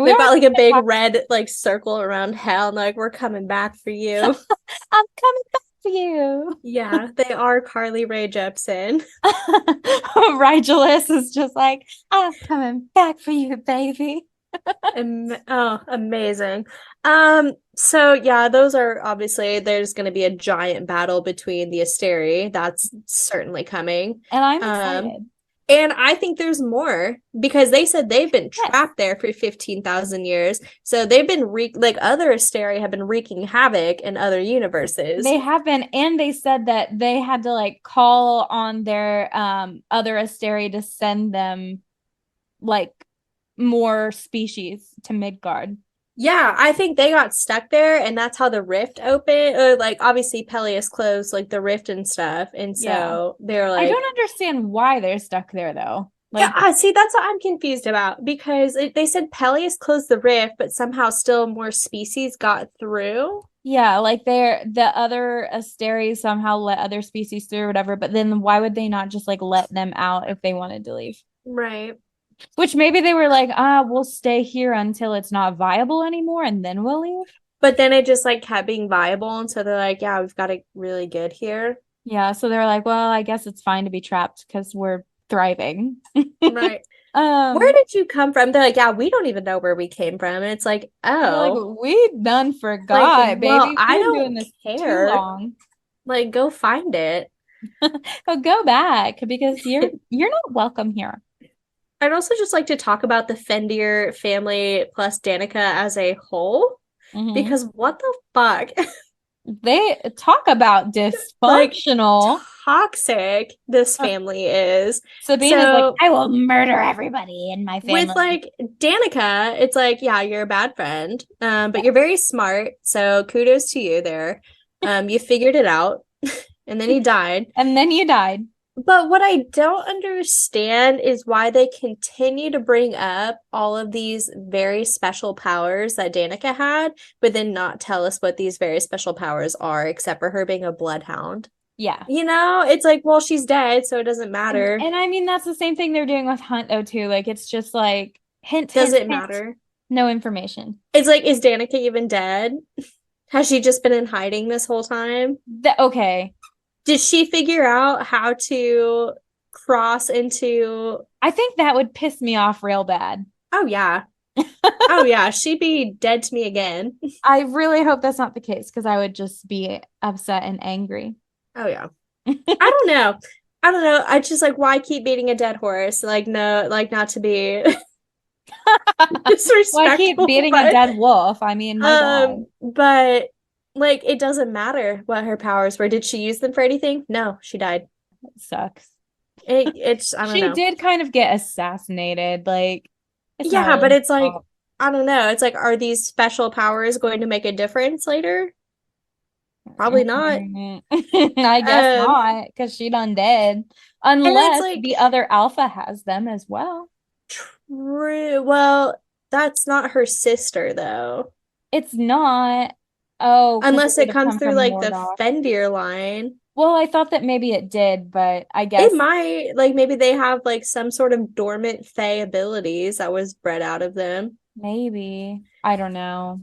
They've got already like a big talked. red like circle around hell, and like we're coming back for you. I'm coming back for you. Yeah, they are Carly Rae Jepsen. Rigulus is just like, I'm coming back for you, baby. Oh, amazing. So yeah, those are obviously there's going to be a giant battle between the Asteri. That's certainly coming. And I'm Um, excited. and I think there's more because they said they've been Yes, trapped there for 15,000 years. So they've been like other Asteri have been wreaking havoc in other universes. they have been, and they said that they had to like call on their other Asteri to send them like more species to Midgard. Yeah, I think they got stuck there, and that's how the rift opened. Or like obviously Peleus closed like the rift and stuff, and Yeah. so they're I don't like, understand why they're stuck there though. yeah, Like, I see. That's what I'm confused about because they said Peleus closed the rift, but somehow still more species got through. yeah, like they're the other Asteries somehow let other species through or whatever, but then why would they not just like let them out if they wanted to leave? Right. Which maybe they were like, we'll stay here until it's not viable anymore and then we'll leave. But then it just like kept being viable, and so they're like, yeah, we've got it really good here. Yeah, so they're like, well, I guess it's fine to be trapped because we're thriving. Right. Where Um, did you come from? They're like, yeah, we don't even know where we came from. And it's like, they're like, oh, we done like, forgot, well, baby. I We've been doing don't this too care. long. Like, go find it. So go back because you're not welcome here. I'd also just like to talk about the Fendir family plus Danica as a whole, Hmm. because what the fuck? They talk about Like, dysfunctional. toxic this family is. Sabine is like, So, I will murder everybody in my with family. like Danica, it's like, yeah, you're a bad friend, but you're very smart. So, kudos to you there. You figured it out, and then he died. And then you died. But what I don't understand is why they continue to bring up all of these very special powers that Danica had, but then not tell us what these very special powers are, except for her being a bloodhound. Yeah. You know, it's like, well, she's dead, so it doesn't matter. And I mean, that's the same thing they're doing with Hunt, though, too. Like, it's just like, hint, Does hint, it hint, matter? no information. It's like, is Danica even dead? Has she just been in hiding this whole time? Okay. Did she figure out how to cross into? I think that would piss me off real bad. Oh, yeah. Oh, yeah. She'd be dead to me again. I really hope that's not the case because I would just be upset and angry. Oh, yeah. I don't know. I don't know. I just like, why keep beating a dead horse? Like, no, like not to be Well, I keep disrespectful, beating a dead wolf. I mean, my God, but like it doesn't matter what her powers were. Did she use them for anything? No, she died. it sucks. It's I don't She know. did kind of get assassinated. Like, it's not Yeah, really but her it's like fault. I don't know. It's like, are these special powers going to make a difference later? Probably not. I guess Um, not, because she done dead. and it's Unless like the other alpha has them as well. true. Well, that's not her sister though. It's not. Oh, because it Unless would it have comes come through from like the Mordok. Fendir line. Well, I thought that maybe it did, but I It guess might, like maybe they have like some sort of dormant Fey abilities that was bred out of them. maybe. I don't know.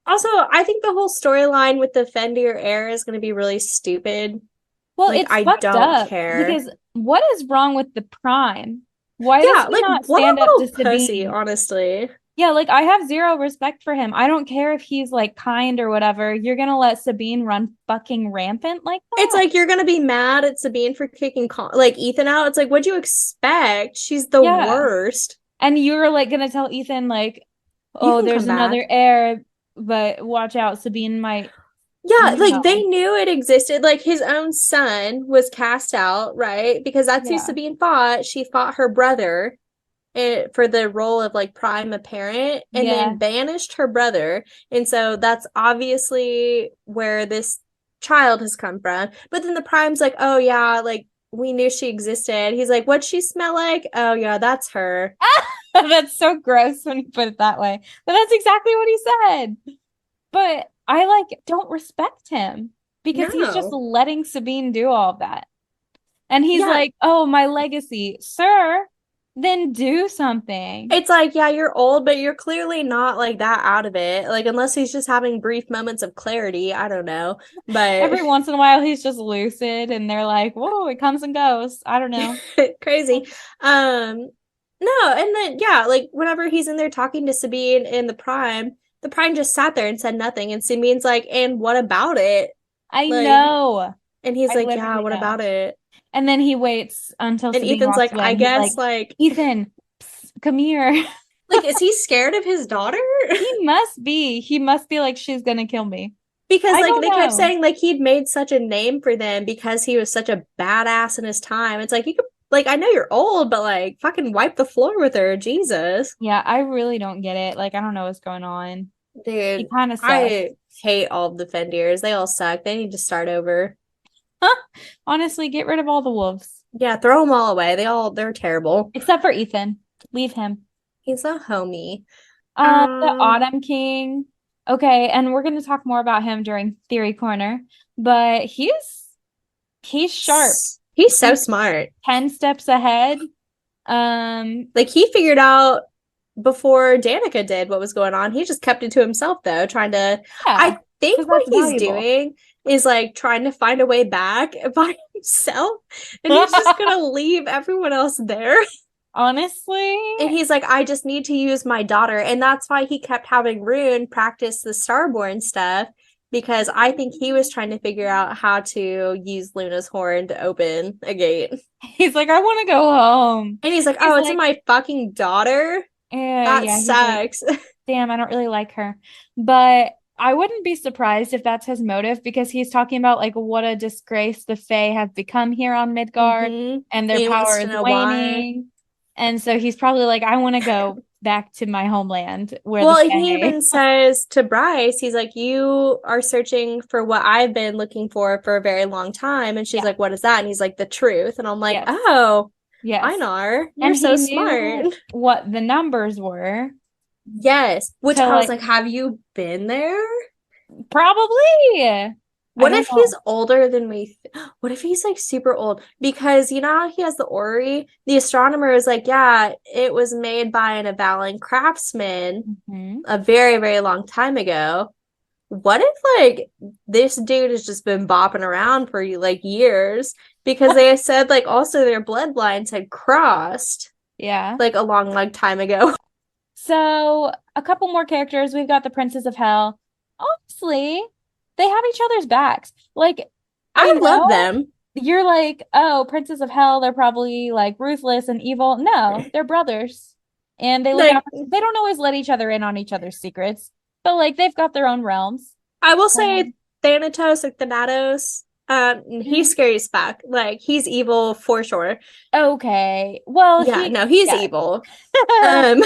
Also, I think the whole storyline with the Fenrir heir is going to be really stupid. Well, Like, it's I fucked don't up care. because what is wrong with the Prime? Why does Yeah, he like, not what a stand up to little pussy, Sabine? honestly. Yeah, like I have zero respect for him. I don't care if he's like kind or whatever. You're gonna let Sabine run fucking rampant like It's that? like you're gonna be mad at Sabine for kicking like Ethan out. It's like, what'd you expect? She's the Yeah. worst. And you're like gonna tell Ethan like, You oh, can there's come another back. heir, but watch out, Sabine might, Yeah, you like they know. knew it existed. Like his own son was cast out, right? Because that's who Yeah. Sabine fought. She fought her brother for the role of like prime apparent and Yeah. then banished her brother. And so that's obviously where this child has come from. But then the prime's like, oh yeah, like we knew she existed. He's like, what'd she smell like? Oh yeah, that's her. That's so gross when you put it that way. But that's exactly what he said. But I like don't respect him because he's just No. letting Sabine do all of that. And he's Yeah, like, "Oh, my legacy, sir, then do something." it's like, yeah, you're old, but you're clearly not like that out of it. Like, unless he's just having brief moments of clarity. I don't know. But Every once in a while, he's just lucid, and they're like, "Whoa, it comes and goes." I don't know. crazy. Um, no, and then yeah, like whenever he's in there talking to Sabine in the Prime just sat there and said nothing. And Sabine's like, and what about it? I Like, know. and he's I like, yeah, literally what know. about it? And then he waits until And Sabine Ethan's walks like, away, I and he's like, guess "Ethan, psst, come here." like, is he scared of his daughter? He must be. He must be like, she's gonna kill me. Because I like don't they kept know. saying like he'd made such a name for them because he was such a badass in his time. It's like you could like I know you're old, but like fucking wipe the floor with her, Jesus. Yeah, I really don't get it. Like, I don't know what's going on. He Dude, kind of sucks. I hate all the Fendiers. They all suck. They need to start over. Honestly, get rid of all the wolves. Yeah, throw them all away. They're terrible. Except for Ethan. Leave him. He's a homie. The Um, Autumn King. Okay, and we're gonna talk more about him during Theory Corner, but he's sharp. he's so He's smart. 10 steps ahead. Um, Like he figured out before Danica did what was going on. He just kept it to himself though, trying to yeah, I think because what that's he's valuable. doing is like trying to find a way back by himself and he's just gonna leave everyone else there. Honestly, And he's like, I just need to use my daughter. And that's why he kept having Rune practice the Starborn stuff because I think he was trying to figure out how to use Luna's horn to open a gate. he's like, I want to go home. And he's like, He's oh, it's in like, my fucking daughter? That yeah, he's like, sucks. damn, I don't really like her. But I wouldn't be surprised if that's his motive because he's talking about like what a disgrace the Fae have become here on Midgard Mm-hmm. and their He wants power to is know why. waning. And so he's probably like, I want to go back to my homeland where the Well, he Fae. even says to Bryce, he's like, you are searching for what I've been looking for a very long time. And she's Yeah. like, what is that? And he's like, the truth. And I'm like, Yes. oh, Yes. Einar, And you're so he smart. knew what the numbers were Yes. Which to I was like like, have you been there? probably. I What don't if know. he's older than what if he's like super old? Because you know how he has the Ori? The astronomer is like, yeah, it was made by an Avalon craftsman Mhm. a very, very long time ago. What if like this dude has just been bopping around for like years? Because they said like also their bloodlines had crossed Yeah. like a long, long time ago. So, a couple more characters. We've got the Princes of Hell. Honestly, they have each other's backs. Like, I I love know them. you're like, oh, Princes of Hell, they're probably like ruthless and evil. No, they're brothers. And they look Like out. They don't always let each other in on each other's secrets, but like they've got their own realms. I will say Um, Thanatos, like Thanatos, he's mhm. scary as fuck. Like he's evil for sure. Okay. Well, Yeah, he, no, he's yeah. evil. Um,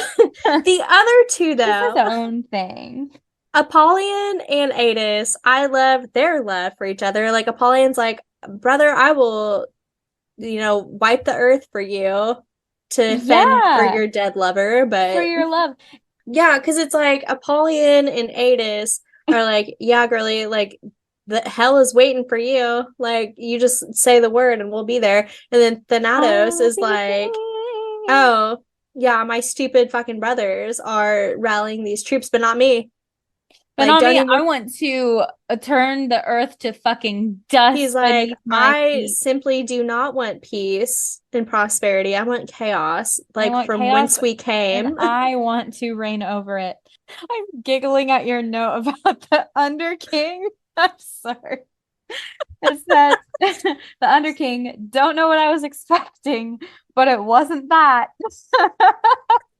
the other two He's his though, own thing. Apollyon and Adis, I love their love for each other. Like Apollyon's like, brother, I will, wipe the earth for you to fend for Yeah, your dead lover. for But your love. yeah, because it's like Apollyon and Adis are like, yeah, girly, like the hell is waiting for you. Like you just say the word and we'll be there. And then Thanatos I'll is be like, there. oh, yeah, my stupid fucking brothers are rallying these troops, but not me. But Like, not don't me. even. I want to turn the earth to fucking He's dust like, beneath my I feet. simply do not want peace and prosperity. I want chaos, I like want from chaos whence we and came. I want to reign over it. I'm giggling at your note about the Under King. I'm sorry. It says the Under King, don't know what I was expecting, but it wasn't that.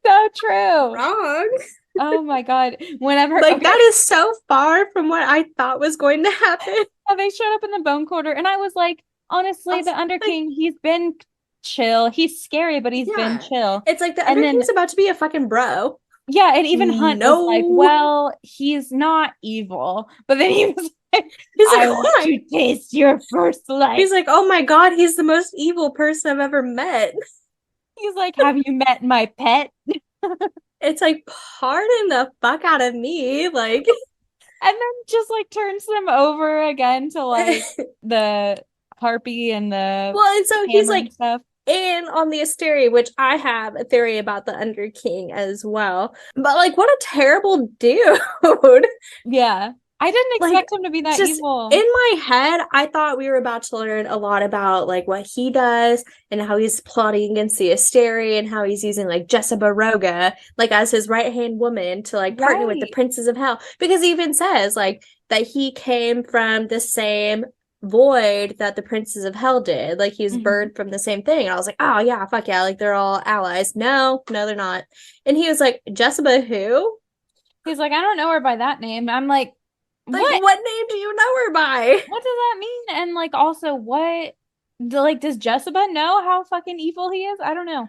So true. Wrong. Oh my God. Whenever, Like, that okay, is so far from what I thought was going to happen. they showed up in the Bone Quarter, and I was like, I honestly, was the Under like, King, he's been chill. He's scary, but he's been yeah. chill. It's like the And Under then King's about to be a fucking bro. yeah, and even Hunt was like, No. well, he's not evil. But then he was like, He's like, I oh want my. to taste your first life. He's like, oh my God, he's the most evil person I've ever met. He's like, have you met my pet? It's like, pardon the fuck out of me. Like, And then just like turns them over again to like the harpy and the well, and so he's hammer and like, stuff. and on the Asteria, which I have a theory about the Under King as well. But like, what a terrible dude. Yeah. I didn't Like, expect him to be that just evil. in my head, I thought we were about to learn a lot about like what he does and how he's plotting against the Asteri and how he's using like Jessica Roga like as his right hand woman to like partner with the Right. princes of hell, because he even says like that he came from the same void that the princes of hell did, like he's Mhm. birthed from the same thing. And I was like, oh yeah, fuck yeah, like they're all allies. No, they're not. And he was like, Jessica who? He's like, I don't know her by that name. I'm like, Like, what? what name do you know her by? What does that mean? And like also what like does Jessica know how fucking evil he is? I don't know.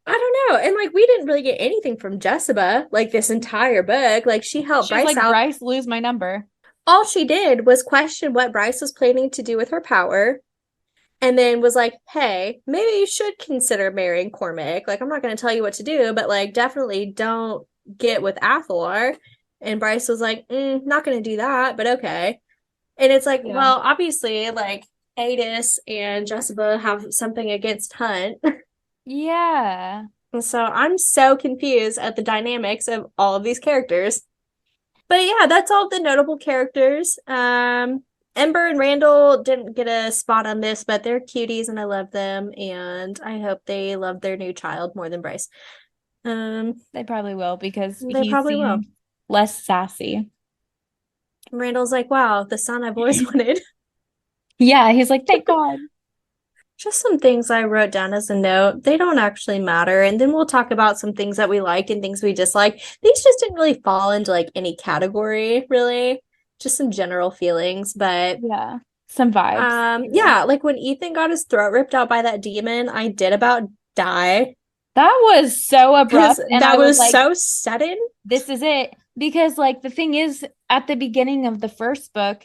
I don't know. And like we didn't really get anything from Jessica like this entire book. Like she helped She's Bryce like, out. Bryce, lose my number. All she did was question what Bryce was planning to do with her power, and then was like, "Hey, maybe you should consider marrying Cormac. Like I'm not going to tell you what to do, but like definitely don't get with Athalar." And Bryce was like, "Not going to do that, but okay." And it's like, Yeah. well, obviously, like Adis and Jessica have something against Hunt. Yeah. And so I'm so confused at the dynamics of all of these characters. But yeah, that's all the notable characters. Ember and Randall didn't get a spot on this, but they're cuties and I love them. And I hope they love their new child more than Bryce. They probably will because They he probably will. seemed less sassy. Randall's like, wow, the son I've always wanted. Yeah, he's like, thank God. Just some things I wrote down as a note. They don't actually matter. And then we'll talk about some things that we like and things we dislike. These just didn't really fall into like any category, really. Just some general feelings. But Yeah. Some vibes. yeah, like when Ethan got his throat ripped out by that demon, I did about die That was so because abrupt. And that I was was like, so sudden. this is it. Because like the thing is, at the beginning of the first book,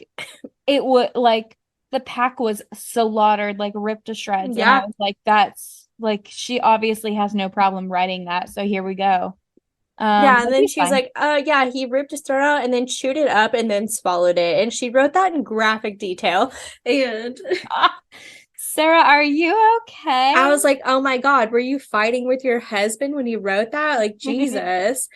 it would like the pack was slaughtered, like ripped to shreds. And I Yeah. was like, that's like she obviously has no problem writing that. So here we go. Yeah, and But then he's she's fine. like, yeah, he ripped his throat out and then chewed it up and then swallowed it. And she wrote that in graphic detail. And Ah, Sarah, are you I okay? was like, oh my God, were you fighting with your husband when you wrote that? Like, Jesus.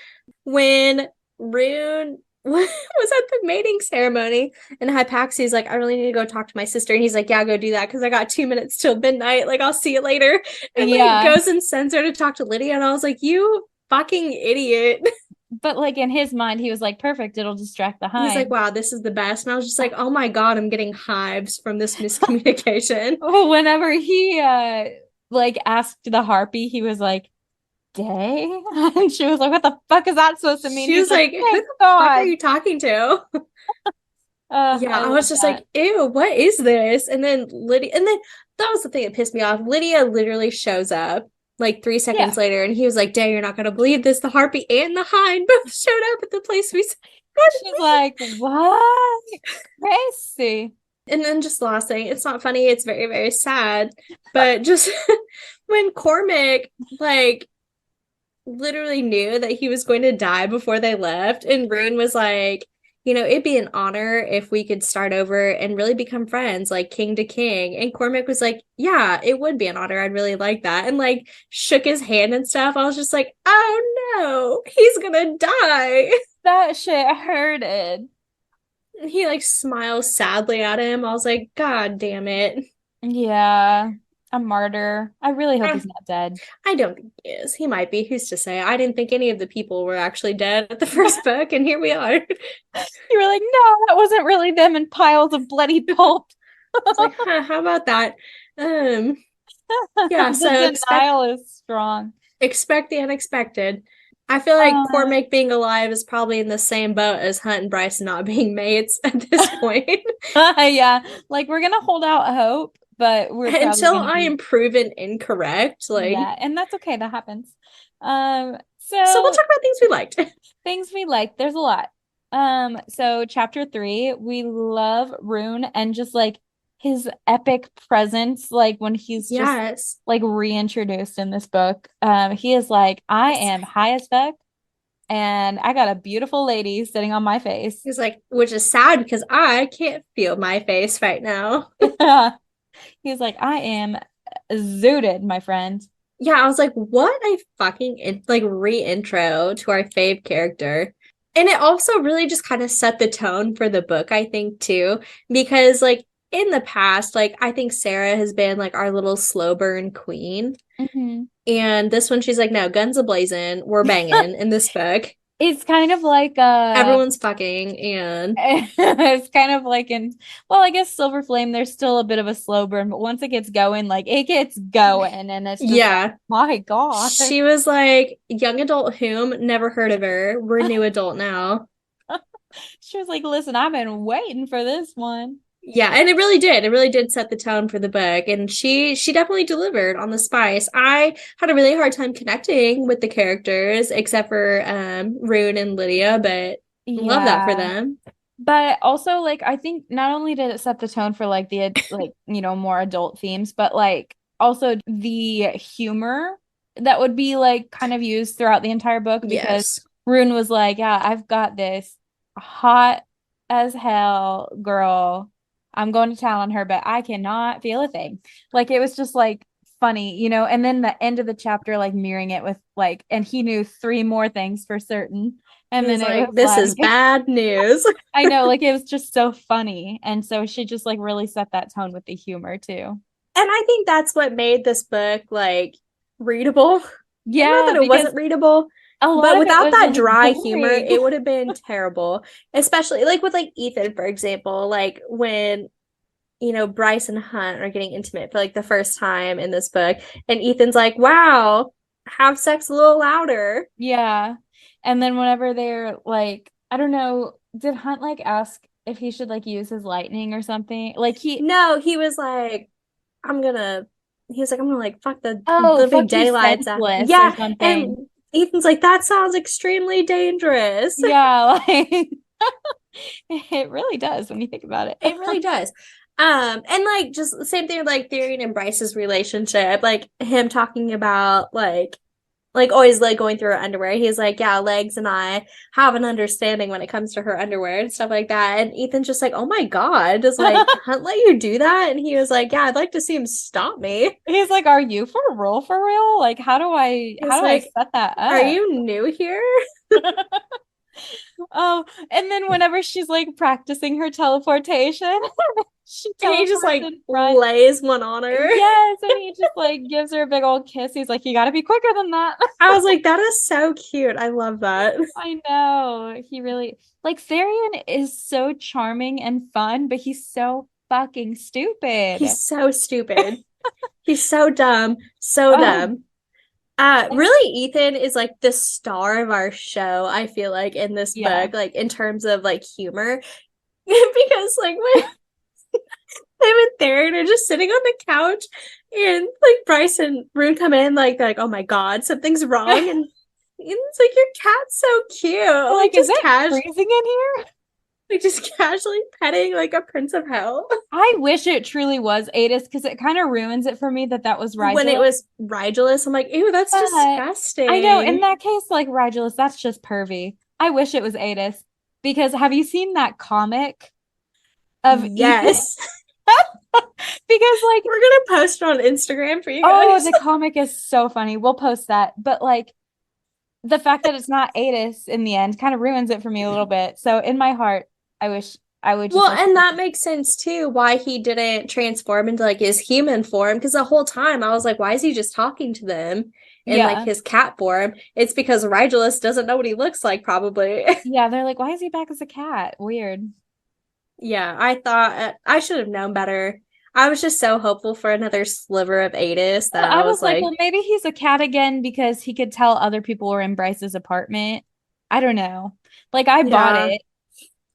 When Rune was at the mating ceremony and Hypaxia's like, I really need to go talk to my sister. And he's like, yeah, go do that because I got 2 minutes till midnight. Like, I'll see you later. And like Yeah. goes and sends her to talk to Lydia. And I was like, you fucking idiot. But like in his mind, he was like, perfect, it'll distract the He's like, hive. wow, this is the best. And I was just like, oh my God, I'm getting hives from this miscommunication. Whenever he like asked the harpy, he was like, day? And she was like, what the fuck is that supposed to mean? She He's was like, like, who thank the fuck are God. you talking to? Yeah, I I love was just that. like, ew, what is this? And then Lydia, and then that was the thing that pissed me off. Lydia literally shows up like 3 seconds Yeah. later, and he was like, dang, you're not gonna believe this. The harpy and the hind both showed up at the place we said. She's like, what? Crazy. And then just last thing, it's not funny, it's very, very sad. But just when Cormac like literally knew that he was going to die before they left. And Rune was like, it'd be an honor if we could start over and really become friends, like king to king. And Cormac was like, yeah, it would be an honor. I'd really like that. And like shook his hand and stuff. I was just like, oh no, he's gonna die. That shit hurted. He like smiles sadly at him. I was like, God damn it. Yeah, a martyr. I really hope Uh, he's not dead. I don't think he is. He might be. Who's to say? I didn't think any of the people were actually dead at the first book, and here we are. You were like, no, that wasn't really them in piles of bloody pulp. It's like, huh, how about that? Um, yeah, so The denial is strong. expect the unexpected. I feel like Uh, Cormac being alive is probably in the same boat as Hunt and Bryce not being mates at this point. yeah, like we're gonna hold out hope, but we're probably Until gonna I be, am proven incorrect. Like, yeah, and that's okay. That happens. so we'll So talk about things we liked. things we like, there's a lot. So chapter 3, we love Rune and just like his epic presence, like when he's just Yes. like reintroduced in this book. He is like, I am high as fuck, and I got a beautiful lady sitting on my face. He's like, which is sad because I can't feel my face right now. He's like, I am zooted, my friend. Yeah, I was like, what a fucking like re-intro to our fave character. And it also really just kind of set the tone for the book, I think, too. Because like in the past, like I think Sarah has been like our little slow burn queen. Mhm. And this one, she's like, no, guns a blazing, we're banging in this book. It's kind of like Everyone's fucking and it's kind of like in, well, I guess Silver Flame, there's still a bit of a slow burn, but once it gets going, like it gets going, and it's just like, yeah. my God. She was like, young adult whom, never heard of her. We're new adult now. She was like, listen, I've been waiting for this one. Yeah, and it really did. It really did set the tone for the book. And she definitely delivered on the spice. I had a really hard time connecting with the characters, except for Rune and Lydia, but love that for Yeah. them. But also, like, I think not only did it set the tone for like the like, more adult themes, but like also the humor that would be like kind of used throughout the entire book because Yes. Rune was like, yeah, I've got this hot as hell girl. I'm going to town on her, but I cannot feel a thing. Like it was just like funny, and then the end of the chapter, like mirroring it with like, and he knew 3 more things for certain. And He's then it like, was this like, is bad news. I know, like it was just so funny. And so she just like really set that tone with the humor too. And I think that's what made this book like readable. And not Yeah, that it because wasn't readable, a lot but of it without was that like dry humor, boring. it would have been terrible. Especially like with like Ethan, for example, like when Bryce and Hunt are getting intimate for like the first time in this book, and Ethan's like, wow, have sex a little louder. Yeah. And then whenever they're like, I don't know, did Hunt like ask if he should like use his lightning or something? Like No, he was like, I'm gonna he was like, I'm gonna like fuck the oh, living fuck you daylights out. senseless or Yeah, and something. Ethan's like, that sounds extremely dangerous. Yeah, like it really does when you think about it. It really does. And like just the same thing with like Tyrion and Bryce's relationship, like him talking about like always like going through her underwear. He's like, yeah, Legs and I have an understanding when it comes to her underwear and stuff like that. And Ethan's just like, oh my God, does like Hunt let you do that? And he was like, yeah, I'd like to see him stop me. He's like, "Are you for real for real? Like He's how do I like, set that are up?" you new here? Oh, and then whenever she's like practicing her teleportation, she And he just teleports like in front. lays one on her. Yes, and he just like gives her a big old kiss. He's like, "You got to be quicker than that." I was like, that is so cute. I love that. I know. He really like Therian is so charming and fun, but he's so fucking stupid. He's so stupid. He's so dumb. So Oh, dumb. Really, Ethan is like the star of our show, I feel like, in this yeah. book, like in terms of like humor. Because like when him and Theron are just sitting on the couch and like Bryce and Rune come in, like they're like, oh my God, something's wrong. And it's like your cat's so cute. Like, Like is just it cash freezing in here? like just casually petting like a prince of hell. I wish it truly was Adis because it kind of ruins it for me that that was When it Rigel. was Rigelus, I'm like, ew, that's But I know in disgusting. that case, like Rigulus, that's just pervy. I wish it was Adis because have you seen that comic of Ethan? Yes. Because like, We're gonna post it on Instagram for you oh, guys. the comic is so funny. We'll post that. But like the fact that it's not Adis in the end kind of ruins it for me a little bit. So in my heart, I wish I would just Well, like. and that makes sense too, why he didn't transform into like his human form. Because the whole time I was like, why is he just talking to them in like Yeah. his cat form? It's because Rigulus doesn't know what he looks like, probably. Yeah, they're like, why is he back as a cat? Weird. Yeah, I thought I should have known better. I was just so hopeful for another sliver of Adis Well, that I I was was like, like, well, maybe he's a cat again because he could tell other people were in Bryce's apartment. I don't know. Like I bought yeah. it.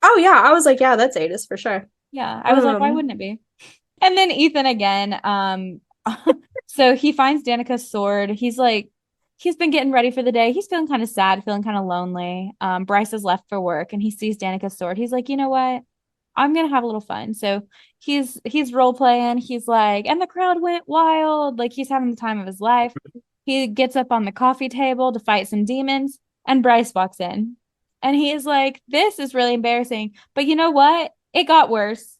Oh yeah, I was like, yeah, that's Adis for sure. Yeah, I was like, why Um, wouldn't it be? And then Ethan again. So he finds Danica's sword. He's like, he's been getting ready for the day. He's feeling kind of sad, feeling kind of lonely. Bryce has left for work and he sees Danica's sword. He's like, you know what? I'm gonna have a little fun. So he's role playing. He's like, and the crowd went wild. Like he's having the time of his life. He gets up on the coffee table to fight some demons, and Bryce walks in. And he is like, this is really embarrassing. But you know what? It got worse.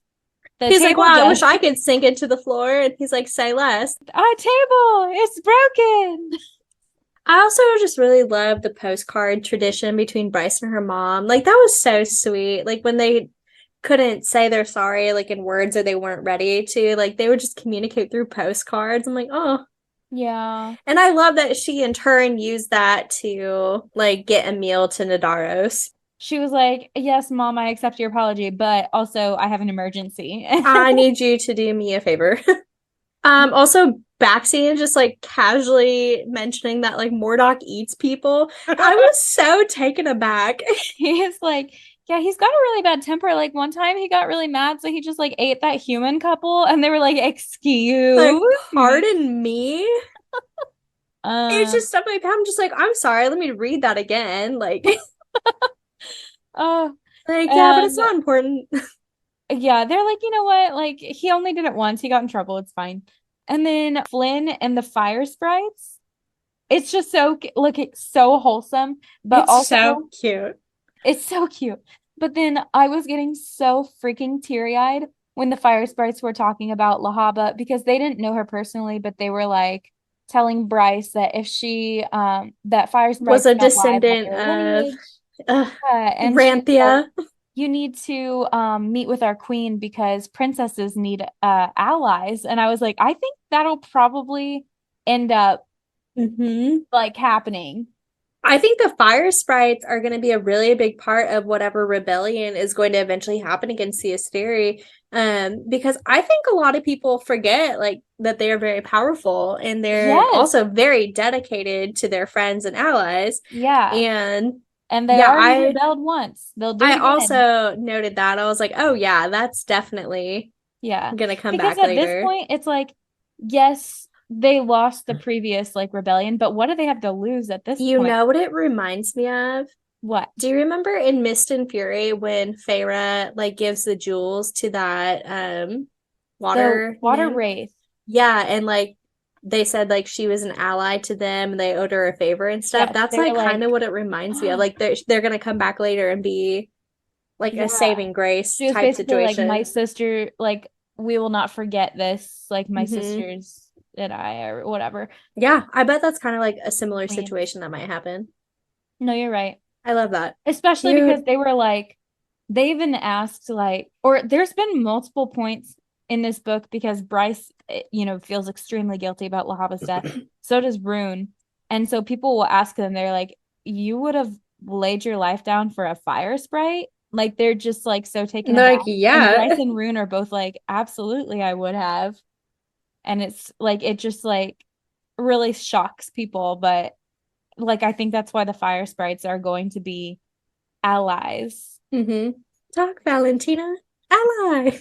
The he's like, table wow, I wish just I could sink into the floor. And he's like, say less. our table, it's broken. I also just really love the postcard tradition between Bryce and her mom. Like that was so sweet. Like when they couldn't say they're sorry, like in words, or they weren't ready to, like they would just communicate through postcards. I'm like, oh. Yeah. And I love that she in turn used that to like get a meal to Nadaros. She was like, yes, mom, I accept your apology, but also I have an emergency. I need you to do me a favor. Also Baxian just like casually mentioning that like Mordok eats people. I was so taken aback. He is like, yeah, he's got a really bad temper. Like one time he got really mad, so he just like ate that human couple, and they were like, Like, excuse me. pardon me. It's Um, just stuff like that. I'm just like, I'm sorry, let me read that again. Like, oh, like, yeah, but it's and not important. yeah, they're like, you know what? Like he only did it once. He got in trouble. It's fine. And then Flynn and the fire sprites. It's just so look, it's so wholesome, but It's also so cute. it's so cute. But then I was getting so freaking teary-eyed when the fire sprites were talking about Lahaba because they didn't know her personally, but they were like telling Bryce that if she that fire Was sprites a felt live at descendant their of lineage. And she's like, Ranthia. you need to meet with our queen because princesses need allies. And I was like, I think that'll probably end up Mm-hmm. like happening. I think the fire sprites are going to be a really big part of whatever rebellion is going to eventually happen against the Asteri. Because I think a lot of people forget like that they are very powerful and they're Yes. also very dedicated to their friends and allies. Yeah. And And they yeah, already I rebelled once. They'll do it I again. also noted that. I was like, oh yeah, that's definitely Yeah. gonna come Because back at this later. point, it's like, yes, they lost the previous like rebellion, but what do they have to lose at this You point? know what it reminds me of? What? Do you remember in Mist and Fury when Feyre like gives the jewels to that The water water nymph? wraith. Yeah, and like they said like she was an ally to them and they owed her a favor and stuff. Yes, That's they were like kind of like, what it reminds me of. Like they're gonna come back later and be like yeah. a saving grace She was type basically like, my situation. sister, like, we will not forget this, like my Hmm. sisters and I, or whatever. Yeah, I bet that's kind of like a similar Queens. situation that might happen. No, you're right. I love that. Especially because Dude, they were like, they even asked like, or there's been multiple points in this book because Bryce, feels extremely guilty about Lahaba's death. So does Rune. And so people will ask them, they're like, you would have laid your life down for a fire sprite? Like they're just like so taken aback. like And yeah. Bryce and Rune are both like, absolutely, I would have. And it's like, it just like really shocks people. But like, I think that's why the fire sprites are going to be allies. Mm-hmm. Talk, Valentina. Ally.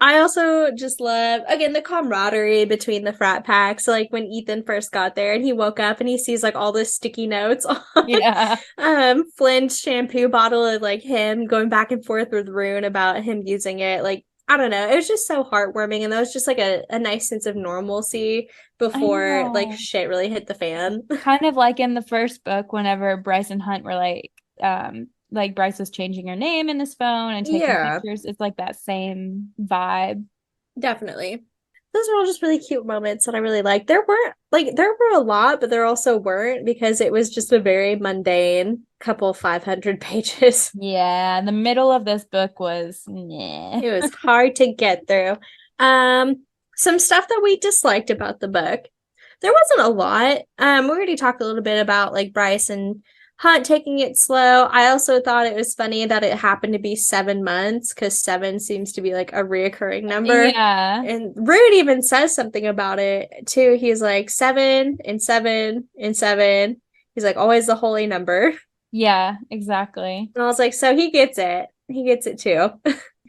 I also just love again the camaraderie between the frat packs. Like when Ethan first got there and he woke up and he sees like all the sticky notes on Yeah. Flynn's shampoo bottle and like him going back and forth with Rune about him using it. Like I don't know. It was just so heartwarming and that was just like a nice sense of normalcy I before like know. shit really hit the fan. Kind of like in the first book, whenever Bryce and Hunt were like Bryce was changing her name in his phone and taking Yeah, pictures. It's like that same vibe. definitely. those are all just really cute moments that I really like. There were a lot, but there also weren't because it was just a very mundane couple 500 pages. Yeah, the middle of this book was nah. It was hard to get through. Um, some stuff that we disliked about the book. There wasn't a lot. We already talked a little bit about like Bryce and Hunt taking it slow. I also thought it was funny that it happened to be 7 months because seven seems to be like a reoccurring number. Yeah. And Rude even says something about it too. He's like 7 and 7 and 7. He's like always the holy number. Yeah, exactly. And I was like, so he gets it. He gets it too.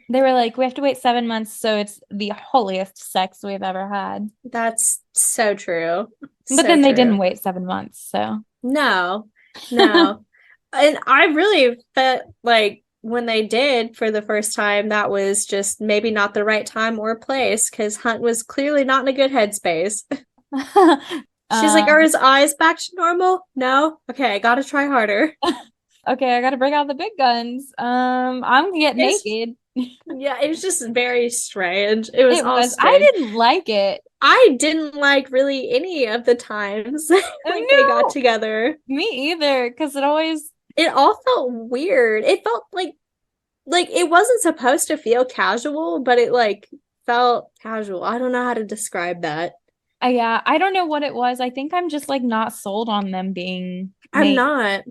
They were like, we have to wait 7 months, so it's the holiest sex we've ever had. That's so true. But So then they didn't true. wait 7 months, so. No, no. And I really felt like when they did for the first time, that was just maybe not the right time or place because Hunt was clearly not in a good headspace. She's like, are Um, his eyes back to normal? No? Okay, I gotta try harder. okay, I gotta bring out the big guns. I'm gonna get It's naked. yeah, it was just very strange. It was It all was. I strange. didn't like it. I didn't like really any of the times like they got No, together. me either, because it always. It all felt weird. It felt like it wasn't supposed to feel casual, but it like felt casual. I don't know how to describe that. Yeah, I don't know what it was. I think I'm just like not sold on them being I'm made. not.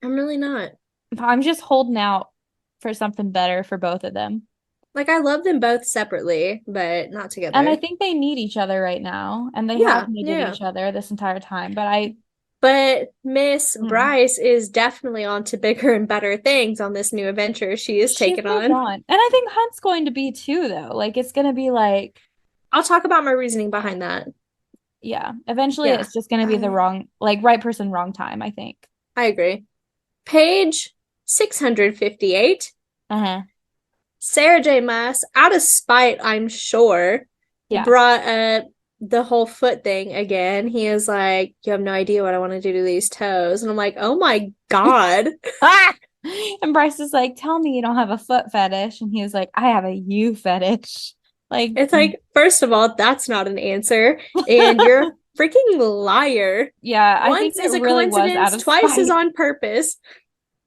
I'm really not. I'm just holding out for something better for both of them. Like I love them both separately, but not And I together. think they need each other right now, and they have Yeah, needed yeah. each other this entire time. But I, But Miss mm, Bryce is definitely on to bigger and better things on this new adventure she is she's taking moved on. on. And I think Hunt's going to be too, though. Like it's gonna be like, I'll talk about my reasoning behind that. yeah, eventually Yeah. it's just gonna be the wrong, like right person, wrong time, I think. I agree. Page 658. Uh-huh. Sarah J Maas, out of spite, I'm sure, Yeah. brought up the whole foot thing again. He is like, you have no idea what I want to do to these toes. And I'm like, oh my God. Ah! And Bryce is like, tell me you don't have a foot fetish. And he was like, I have a you fetish. Like, It's like, first of all, that's not an answer. And you're a freaking liar. yeah, I think Once is it a really was out coincidence, of twice is spite. on purpose.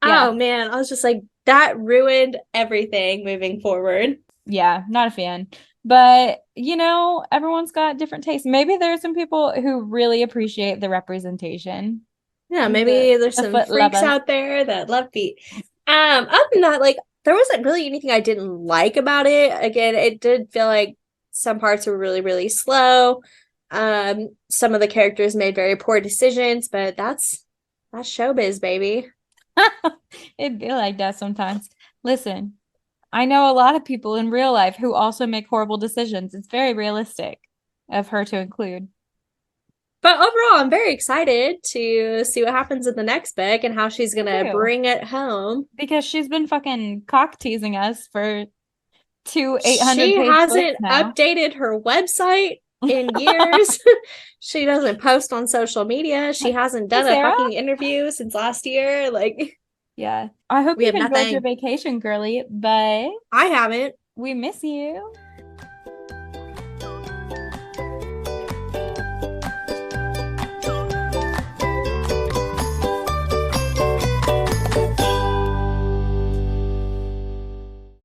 Yeah. Oh man, I was just like, that ruined everything moving forward. Yeah, not a fan. But, everyone's got different tastes. Maybe there are some people who really appreciate the representation. Yeah, The maybe there's the some foot freaks lovers. out there that love feet. Other than that, like there wasn't really anything I didn't like about it. Again, it did feel like some parts were really, really slow. Some of the characters made very poor decisions, but that's showbiz, baby. It'd be like that sometimes. Listen, I know a lot of people in real life who also make horrible decisions. It's very realistic of her to include. But overall, I'm very excited to see what happens in the next book and how she's Me gonna too. bring it home. Because she's been fucking cock teasing us for two 800 She page books hasn't now. updated her website in years. She doesn't post on social media. She hasn't Hey, done a Sarah. fucking interview since last year. Like, Yeah. I hope we you've have enjoyed your nothing. vacation, girly, but I haven't. we miss you.